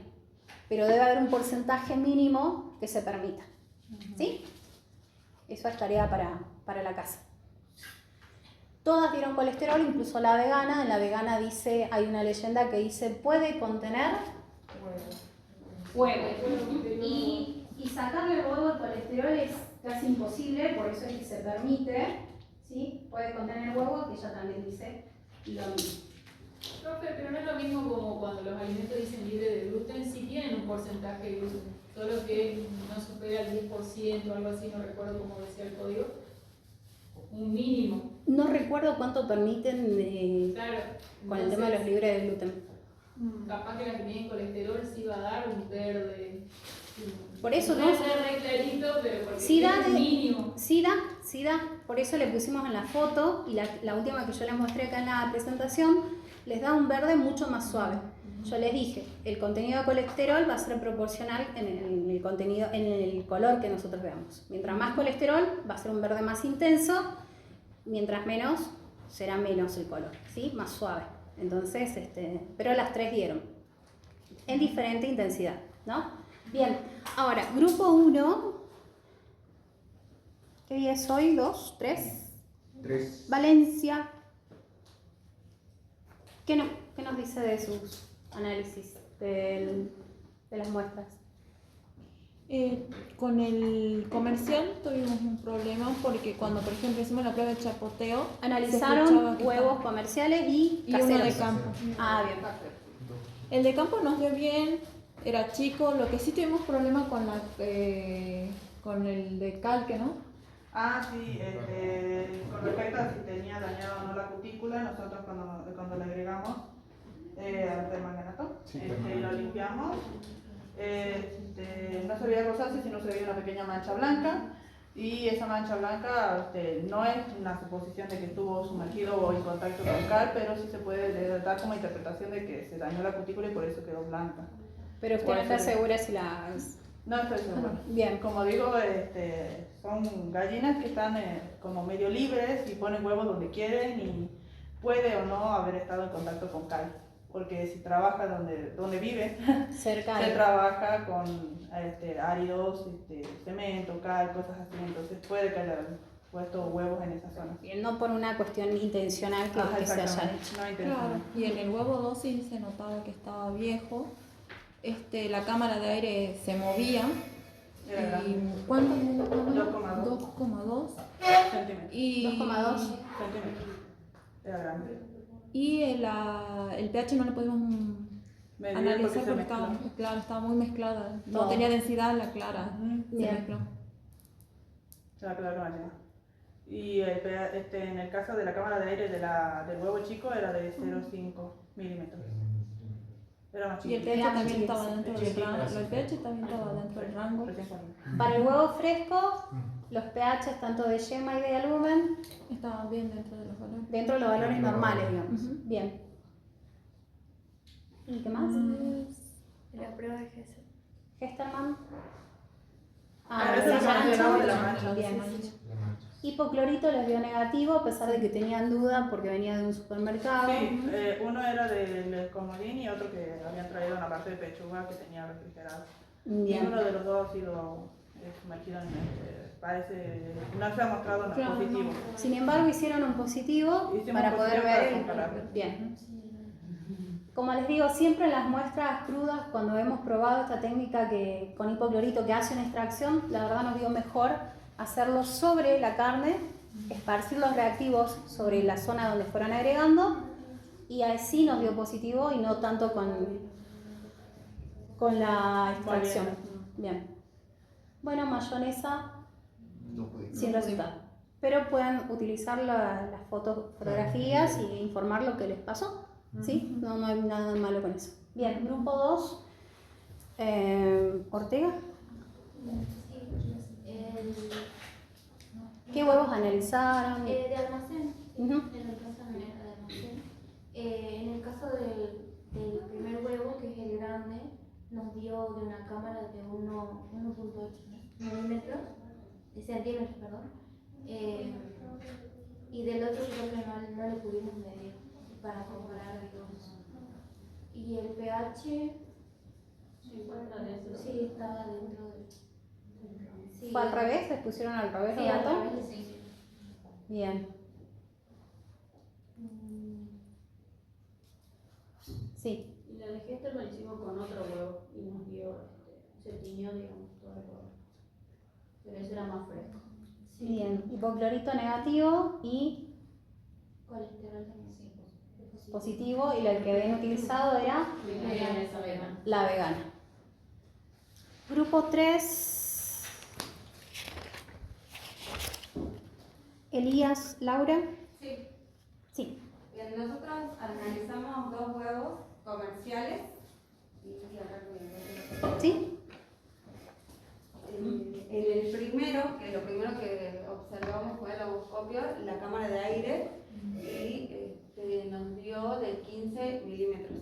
pero debe haber un porcentaje mínimo que se permita, ¿sí? Eso es tarea para la casa. Todas dieron colesterol, incluso la vegana. En la vegana dice, hay una leyenda que dice, puede contener huevo. Y sacarle el huevo al colesterol es casi imposible, por eso es que se permite, ¿sí? Puede contener huevo, que ella también dice lo mismo. Profe, pero no es lo mismo como cuando los alimentos dicen libre de gluten, sí tienen un porcentaje de gluten, solo que no supera el 10% o algo así, no recuerdo cómo decía el código, un mínimo. No recuerdo cuánto permiten Claro. con el tema de los libres de gluten. Capaz que las que tienen colesterol sí va a dar un verde. Por eso, puede ¿no? ser re clarito, pero porque Sí da es mínimo. Sí da. Por eso le pusimos en la foto, y la última que yo les mostré acá en la presentación, les da un verde mucho más suave. Yo les dije, el contenido de colesterol va a ser proporcional en el contenido, en el color que nosotros veamos. Mientras más colesterol, va a ser un verde más intenso, mientras menos, será menos el color, ¿sí? Más suave. Entonces, pero las 3 dieron, en diferente intensidad. ¿no? Bien, ahora, grupo 1, ¿qué día es hoy? 2, 3, 3. Valencia. ¿Qué nos dice de sus análisis de las muestras? Con el comercial tuvimos un problema porque cuando, por ejemplo, hicimos la prueba de chapoteo, se Analizaron escuchaba que huevos estaba- comerciales y y uno caseros. de campo. Ah, bien. El de campo nos dio bien, era chico, lo que sí tuvimos problema con con el de calque, ¿no? Ah, sí, con respecto a si tenía dañado o no la cutícula, nosotros cuando le agregamos al permanganato, lo limpiamos, no se veía rosáceo, sino se veía una pequeña mancha blanca, y esa mancha blanca no es una suposición de que estuvo sumergido o en contacto con cal, pero sí se puede dar como interpretación de que se dañó la cutícula y por eso quedó blanca. Pero usted no está segura si las... No estoy segura. Bien. Como digo, son gallinas que están como medio libres y ponen huevos donde quieren y puede o no haber estado en contacto con cal. Porque si trabaja donde vive, Cerca se de... trabaja con áridos, cemento, cal, cosas así. Entonces puede que hayan puesto huevos en esa zona. Bien, no por una cuestión intencional que se hayan Exactamente. hecho. No Claro. intencional. Y en el huevo 2 sí se notaba que estaba viejo. La cámara de aire se movía. Era grande. ¿Y cuánto mide la cámara? 2,2 2,2. centímetros. Y 2,2. Centímetros. Era grande. Y el pH no le pudimos Medir analizar porque se porque mezcló. estaba muy mezclada. No No. tenía densidad la clara. Se Bien. mezcló. La clara gallina. Y en el caso de la cámara de aire del huevo chico era de 0,5 milímetros. Era más Y el chiquito. pH también estaba dentro del Chiquitito. rango. El pH también estaba dentro del rango. Recién salido. Para el huevo fresco, los pH tanto de yema y de alumen Estaba bien dentro de los valores. dentro de los valores normales, digamos. Ujú. Bien. ¿Y qué más? La prueba de Gesell. Gesterman. Ah, eso es mancha. mencionado de la mancha. Bien. La mancha. Hipoclorito les dio negativo a pesar de que tenían duda porque venía de un supermercado. Sí, uno era del comodín y otro que habían traído una parte de pechuga que tenía refrigerado. Bien. Ninguno de los dos ha sido sumergido en parece, no se ha mostrado no Claro, positivo. Sin embargo, hicieron un positivo Hicimos para un poder positivo para ver. compararlo. Bien. Como les digo, siempre en las muestras crudas, cuando hemos probado esta técnica con hipoclorito que hace una extracción, la verdad nos dio mejor hacerlo sobre la carne, esparcir los reactivos sobre la zona donde fueron agregando y así nos dio positivo y no tanto con la extracción. Bien. Bueno, mayonesa No puede. sin resultado. Pero pueden utilizar las fotografías y informar lo que les pasó. ¿Sí? No hay nada malo con eso. Bien, grupo 2. Ortega. ¿Qué huevos analizaron? De almacén, sí, Ujú. en el caso de almacén. En el caso del primer huevo, que es el grande, nos dio de una cámara de 1,8 milímetros, de centímetros, perdón. Y del otro creo que no lo pudimos medir para comparar los dos. Y el pH sí estaba dentro del... Sí, ¿Fue al revés? ¿Les pusieron al revés Sí, los al datos? revés, sí. Bien. Sí. Y la de Gester lo hicimos con otro huevo y nos dio, se tiñó, digamos, todo el huevo. Pero ese era más fresco. Sí. Bien. Hipoclorito negativo y Colesterol también, sí. positivo. Y el que habían utilizado era Esa vegana. la vegana. Grupo 3. Elías, Laura. Sí. Sí. Bien, nosotros analizamos 2 huevos comerciales y acá ¿Sí? en el primero, que lo primero que observamos fue el ovoscopio, la cámara de aire y nos dio de 15 milímetros.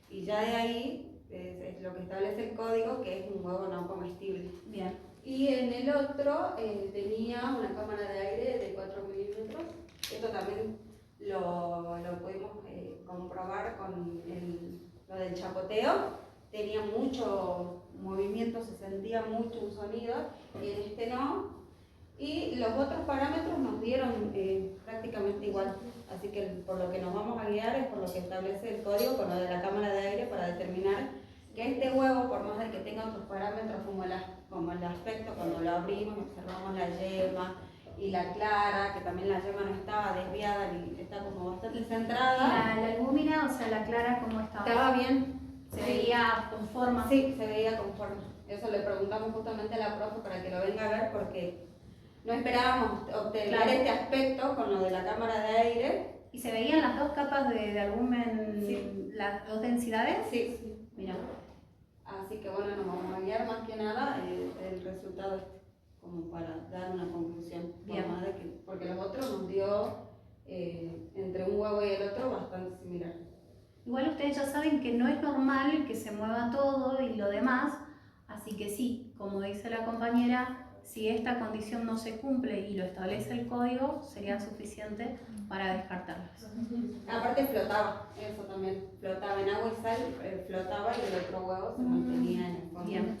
Y ya de ahí es lo que establece el código, que es un huevo no comestible. Bien. Y en el otro tenía una cámara de aire de 4 milímetros. Esto también lo pudimos comprobar con lo del chapoteo. Tenía mucho movimiento, se sentía mucho un sonido y en este no. Y los otros parámetros nos dieron prácticamente igual, así que por lo que nos vamos a guiar es por lo que establece el código con lo de la cámara de aire para determinar que este huevo, por más de que tenga otros parámetros como el aspecto, cuando lo abrimos observamos la yema y la clara, que también la yema no estaba desviada ni está como bastante centrada. La albúmina, o sea, la clara, ¿cómo estaba? Estaba bien. Se veía con forma. Sí, se veía conforme. Eso le preguntamos justamente a la profe para que lo venga a ver porque no esperábamos obtener este aspecto con lo de la cámara de aire. ¿Y se veían las dos capas de albúmen, Sí. las dos densidades? Sí. Mira. Así que bueno, nos vamos a guiar más que nada el resultado como para dar una conclusión. Bien. Por más de que, porque los otros nos dio entre un huevo y el otro bastante similar. Igual ustedes ya saben que no es normal que se mueva todo y lo demás, así que sí, como dice la compañera, si esta condición no se cumple y lo establece el código, sería suficiente para descartarlas. Aparte flotaba, eso también, flotaba en agua y sal, flotaba y el otro huevo se mantenía en el fondo. Bien.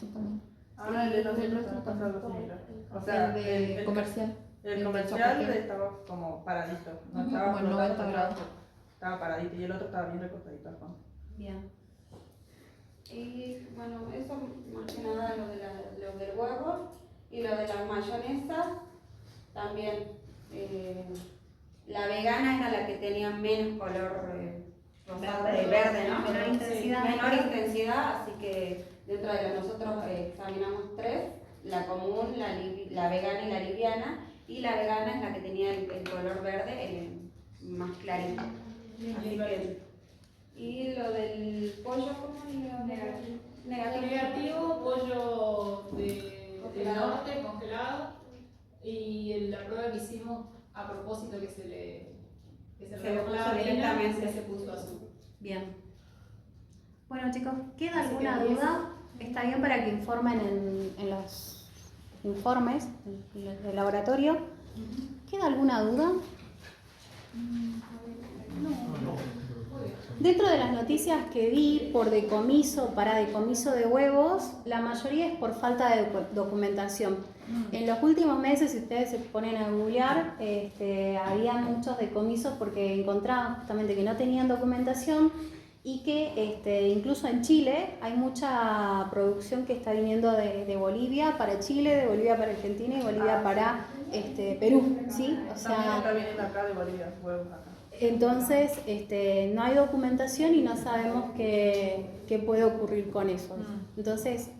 Ahora el de los otros pasa algo similar. O sea, el de comercial. El el comercial zapatillo. estaba como paradito, no Ujú, estaba como en flotando 90 grados. estaba paradito y el otro estaba bien recostadito al fondo. Bien. Y bueno, eso más que nada lo del huevo y lo de las mayonesas también. La vegana era la que tenía menos color rosado, verde, ¿no? Menor intensidad. Menor intensidad, así que dentro de nosotros examinamos 3, la común, la vegana y la liviana, y la vegana es la que tenía el color verde más clarito. Así que, y lo del pollo, ¿cómo lo negativo? Negativo, pollo del Congelado. norte congelado y la prueba que hicimos a propósito que se le Se rebajó le la puso harina, directamente. se puso azul. Bien. Bueno chicos, ¿queda Así alguna que duda? Está bien para que informen en los informes del laboratorio. ¿Queda alguna duda? Dentro de las noticias que vi por decomiso, para decomiso de huevos, la mayoría es por falta de documentación. En los últimos meses, si ustedes se ponen a googlear, había muchos decomisos porque encontraban justamente que no tenían documentación y que incluso en Chile hay mucha producción que está viniendo de Bolivia para Chile, de Bolivia para Argentina y Bolivia para Perú, ¿sí? O También sea, está viniendo acá de Bolivia, huevos acá. entonces no hay documentación y no sabemos qué puede ocurrir con eso. Entonces,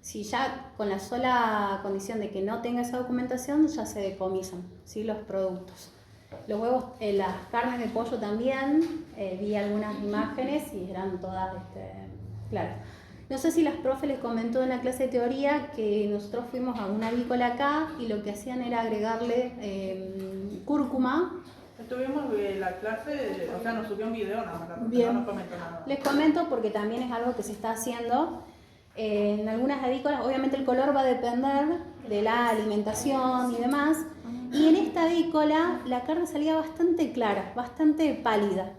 si ya con la sola condición de que no tenga esa documentación, ya se decomisan, ¿sí? Los productos. Los huevos, las carnes de pollo también, vi algunas imágenes y eran todas claras. No sé si las profes les comentó en la clase de teoría que nosotros fuimos a una avícola acá y lo que hacían era agregarle cúrcuma. Estuvimos la clase, o sea, nos subió un video nada más, Bien. no nos comentó nada. Les comento porque también es algo que se está haciendo. En algunas avícolas, obviamente el color va a depender de la alimentación y demás. Y en esta avícola la carne salía bastante clara, bastante pálida.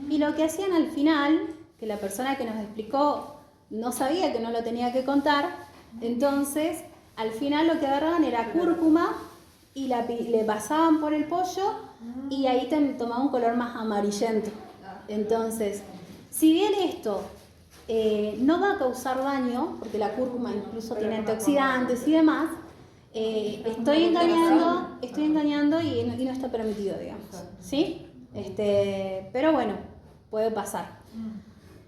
Y lo que hacían al final, que la persona que nos explicó no sabía que no lo tenía que contar, entonces al final lo que agarraban era cúrcuma y le pasaban por el pollo y ahí tomaba un color más amarillento. Entonces, si bien esto no va a causar daño, porque la cúrcuma incluso tiene antioxidantes y demás, estoy engañando y no está permitido, digamos, ¿sí? Pero bueno, puede pasar.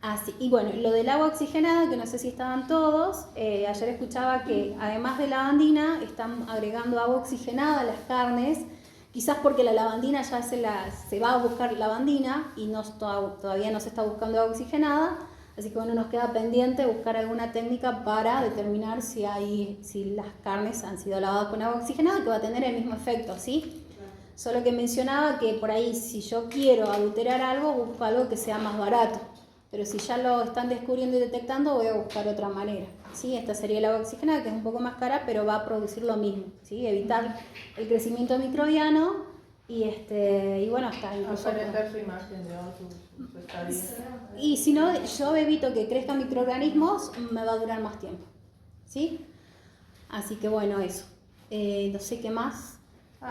Así, y bueno, lo del agua oxigenada, que no sé si estaban todos, ayer escuchaba que además de lavandina están agregando agua oxigenada a las carnes, quizás porque la lavandina ya se va a buscar lavandina y todavía no se está buscando agua oxigenada. Así que bueno, nos queda pendiente buscar alguna técnica para determinar si las carnes han sido lavadas con agua oxigenada, que va a tener el mismo efecto, ¿sí? Solo que mencionaba que por ahí si yo quiero adulterar algo, busco algo que sea más barato. Pero si ya lo están descubriendo y detectando, voy a buscar otra manera, ¿sí? Esta sería el agua oxigenada, que es un poco más cara, pero va a producir lo mismo, ¿sí? Evitar el crecimiento microbiano y bueno, hasta incluso... Aparentar su imagen, digamos, su estadía. Y si no, yo evito que crezcan microorganismos, me va a durar más tiempo. ¿sí? Así que bueno, eso. No sé qué más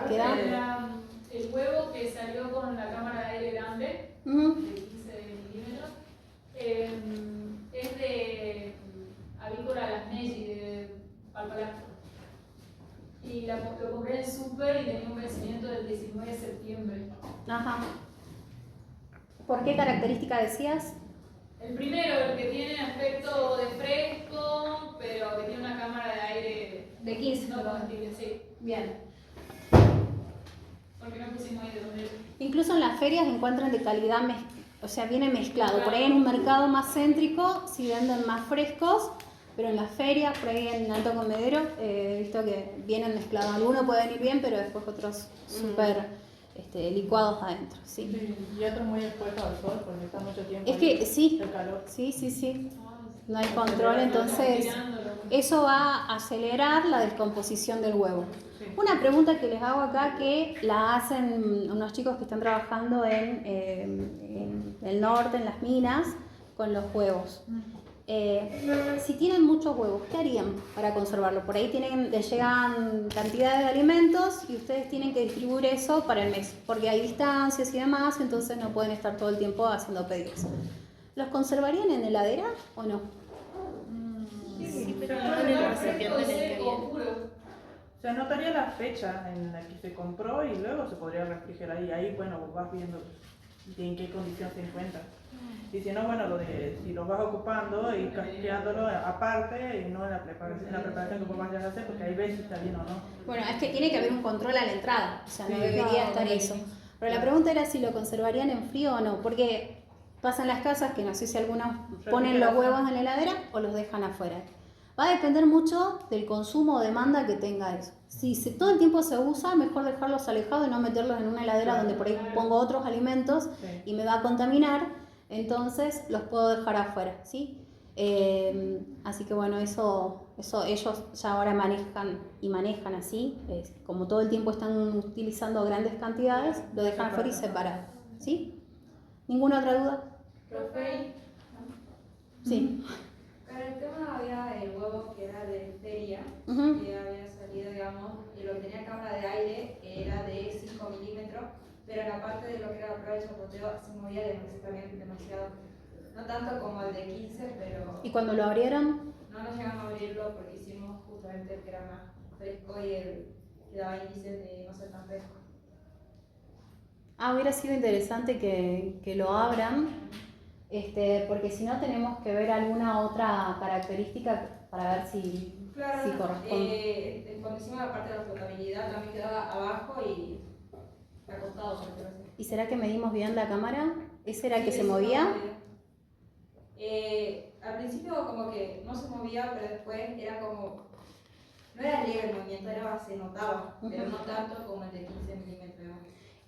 queda. El huevo que salió con la cámara de aire grande, Ujú. de 15 milímetros, es de Avícola Las Nelly, de Palpalá. Y lo compré en el súper y tenía un vencimiento del 19 de septiembre. Ajá. ¿Por qué característica decías? El primero, el que tiene aspecto de fresco, pero que tiene una cámara de aire De 15. no comestible, sí. Bien. Porque no pusimos ahí de dónde. Incluso en las ferias encuentran de calidad, o sea, viene mezclado. Por ahí en un mercado más céntrico sí venden más frescos, pero en las ferias, por ahí en Alto Comedero, he visto que vienen mezclados. Algunos pueden ir bien, pero después otros súper licuados adentro, ¿sí? Sí, y otros muy expuestos al sol porque está mucho tiempo. Es que sí, el calor. sí. No hay control, entonces eso va a acelerar la descomposición del huevo. Sí. Una pregunta que les hago acá que la hacen unos chicos que están trabajando en el norte, en las minas, con los huevos. Si tienen muchos huevos, ¿qué harían para conservarlo? Por ahí les llegan cantidades de alimentos y ustedes tienen que distribuir eso para el mes, porque hay distancias y demás, entonces no pueden estar todo el tiempo haciendo pedidos. ¿Los conservarían en heladera o no? Sí, pero No, no en el no, recipiente en el que viene. Se anotaría la fecha en la que se compró y luego se podría refrigerar y ahí, bueno, vas viendo en qué condición se encuentra. Y si no, bueno, si lo vas ocupando y casqueándolo aparte y no en la preparación que vos vayas a hacer, porque ahí ves si está bien o no. Bueno, es que tiene que haber un control a la entrada, o sea, no Sí, debería claro, estar sí. eso. Pero la pregunta era si lo conservarían en frío o no, porque pasan las casas que no sé si algunos ponen los huevos en la heladera o los dejan afuera. Va a depender mucho del consumo o demanda que tenga eso. Si todo el tiempo se usa, mejor dejarlos alejados y no meterlos en una heladera donde por ahí pongo otros alimentos y me va a contaminar, entonces los puedo dejar afuera, ¿sí? Así que bueno, eso ellos ya ahora manejan así, como todo el tiempo están utilizando grandes cantidades, lo dejan afuera y separado, ¿sí? ¿Ninguna otra duda? Profe, Sí. para el tema había el huevo que era de feria, Ujú. que había salido, digamos, y lo que tenía cámara de aire era de 5 milímetros, pero en la parte de lo que era la prueba de chapoteo se movía también demasiado. No tanto como el de 15, pero ¿Y cuando lo abrieron? no nos llegamos a abrirlo porque hicimos justamente el que era más fresco y el que daba índices de no ser tan fresco. Hubiera sido interesante que lo abran, porque si no tenemos que ver alguna otra característica para ver si corresponde. Cuando hicimos la parte de la flotabilidad también quedaba abajo y acostado, por decirlo así. ¿Y será que medimos bien la cámara? ¿Ese era el que Sí, se sí, movía? Al principio como que no se movía, pero después era como, no era leve el movimiento, se notaba, pero no tanto como el de 15 milímetros.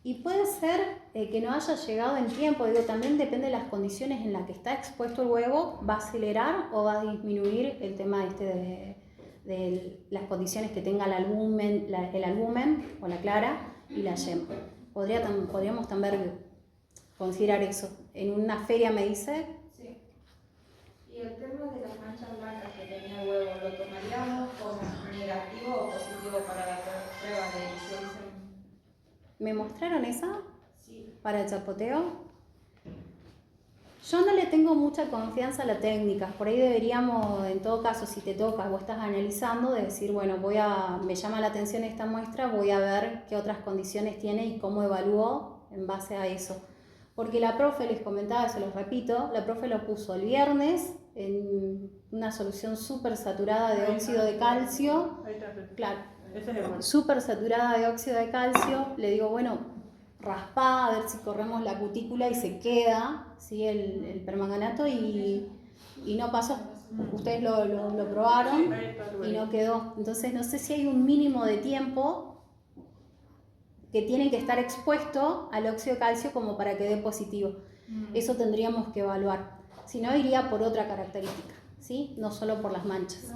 Y puede ser que no haya llegado en tiempo, digo, también depende de las condiciones en las que está expuesto el huevo, va a acelerar o va a disminuir el tema de las condiciones que tenga el albumen o la clara y la yema. Podríamos también considerar eso. En una feria me dice. Sí. Y el tema de las manchas blancas que tenía el huevo, ¿lo tomaríamos como negativo o positivo para la prueba de inicialización? ¿Me mostraron esa Sí. para el chapoteo? Yo no le tengo mucha confianza a la técnica. Por ahí deberíamos, en todo caso, si te toca o estás analizando, de decir, bueno, me llama la atención esta muestra, voy a ver qué otras condiciones tiene y cómo evalúo en base a eso. Porque la profe, les comentaba, se los repito, la profe lo puso el viernes en una solución súper saturada de óxido de calcio. Ahí está. Claro. Ese es el bueno. Súper saturada de óxido de calcio, le digo, bueno, raspá a ver si corremos la cutícula y se queda, ¿sí? el permanganato y no pasó. Ustedes lo probaron y no quedó. Entonces no sé si hay un mínimo de tiempo que tiene que estar expuesto al óxido de calcio como para que dé positivo. Eso tendríamos que evaluar. Si no, iría por otra característica, ¿sí? No solo por las manchas.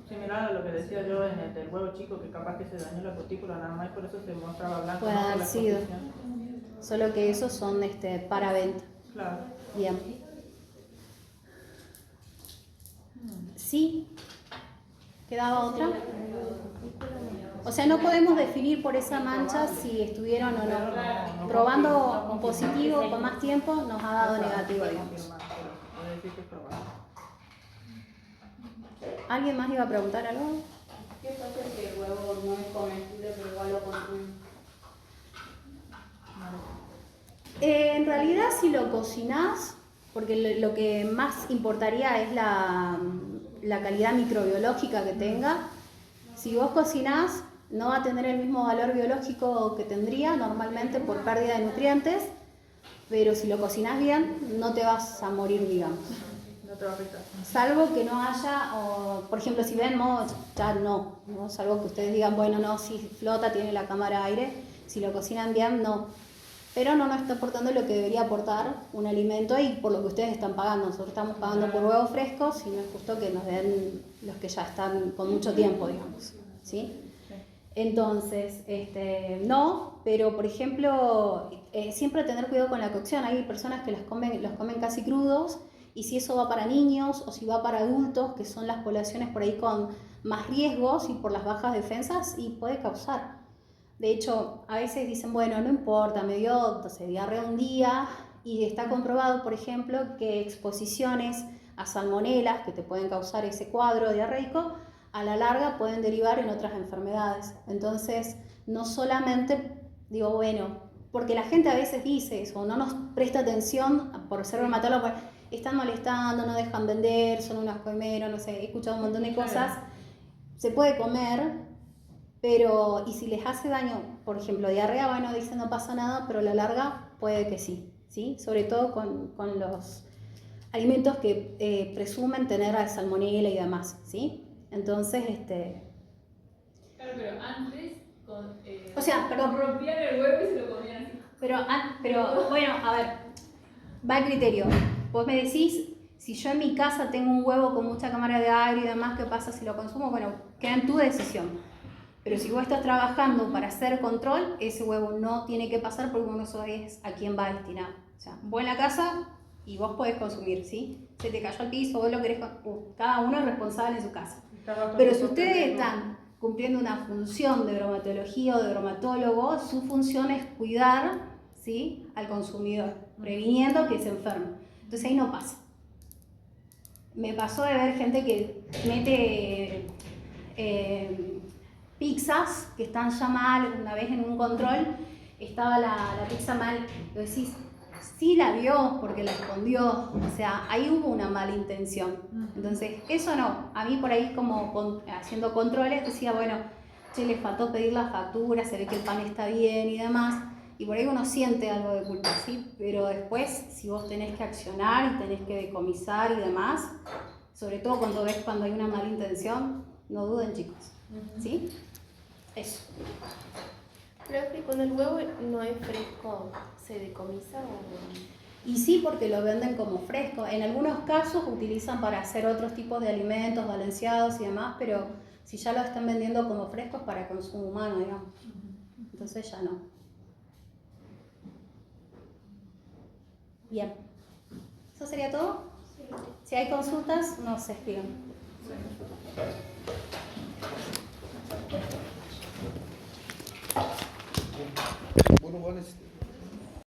Similar a lo que decía yo en el del huevo chico, que capaz que se dañó la cutícula nada más y por eso se mostraba blanco. Puede ¿no? Por haber la sido. exposición. Solo que esos son para venta. Claro. Bien. ¿Sí? ¿Quedaba otra? O sea, no podemos definir por esa mancha si estuvieron o no. Probando un positivo con más tiempo nos ha dado negativo, digamos. ¿Alguien más iba a preguntar algo? ¿Qué pasa si el huevo no es comestible pero igual lo consumimos? En realidad, si lo cocinás, porque lo que más importaría es la calidad microbiológica que tenga. Si vos cocinás, no va a tener el mismo valor biológico que tendría normalmente por pérdida de nutrientes, pero si lo cocinás bien, no te vas a morir, digamos. No te va a afectar. Salvo que no haya, o, por ejemplo, si ven moho, ya no, salvo que ustedes digan, bueno, no, si flota, tiene la cámara de aire, si lo cocinan bien, no. Pero no nos está aportando lo que debería aportar un alimento y por lo que ustedes están pagando. Nosotros estamos pagando por huevos frescos y no es justo que nos den los que ya están con mucho tiempo, digamos, ¿sí? Entonces, no, pero por ejemplo, siempre tener cuidado con la cocción. Hay personas que los comen casi crudos, y si eso va para niños o si va para adultos, que son las poblaciones por ahí con más riesgos y por las bajas defensas, y puede causar. De hecho, a veces dicen, bueno, no importa, me dio diarrea un día, y está comprobado, por ejemplo, que exposiciones a salmonelas que te pueden causar ese cuadro diarreico, a la larga pueden derivar en otras enfermedades. Entonces, no solamente digo, bueno, porque la gente a veces dice eso, no nos presta atención por ser reumatólogo, están molestando, no dejan vender, son unos coimeros, no sé, he escuchado un montón de cosas. Se puede comer, pero y si les hace daño, por ejemplo, diarrea, bueno, dicen no pasa nada, pero a la larga puede que sí, ¿sí? Sobre todo con los alimentos que presumen tener salmonela y demás, ¿sí? Entonces, Claro, pero antes, o sea, perdón, rompían el huevo y se lo comían así. Pero bueno, a ver, va el criterio. Vos me decís, si yo en mi casa tengo un huevo con mucha cámara de aire y demás, ¿qué pasa si lo consumo? Bueno, queda en tu decisión. Pero si vos estás trabajando para hacer control, ese huevo no tiene que pasar porque vos no sabés a quién va destinado. O sea, vos en la casa y vos podés consumir, ¿sí? Se te cayó al piso, vos lo querés, cada uno es responsable en su casa. Pero si ustedes están cumpliendo una función de bromatología o de bromatólogo, su función es cuidar, ¿sí?, al consumidor, previniendo que se enferme. Entonces ahí no pasa. Me pasó de ver gente que mete pizzas que están ya mal. Una vez en un control estaba la pizza mal, lo decís, sí la vio porque la escondió, o sea, ahí hubo una mala intención. Entonces, eso no, a mí por ahí como haciendo controles decía, bueno, che, le faltó pedir la factura, se ve que el pan está bien y demás, y por ahí uno siente algo de culpa, ¿sí? Pero después, si vos tenés que accionar y tenés que decomisar y demás, sobre todo cuando ves cuando hay una mala intención, no duden, chicos, ¿sí? Eso. Profe, cuando el huevo no es fresco, ¿se decomisa o...? Y sí, porque lo venden como fresco. En algunos casos utilizan para hacer otros tipos de alimentos balanceados y demás, pero si ya lo están vendiendo como frescos para consumo humano, digamos. Entonces ya no. Bien. ¿Eso sería todo? Sí. Si hay consultas, nos escriban. Bueno, Juan,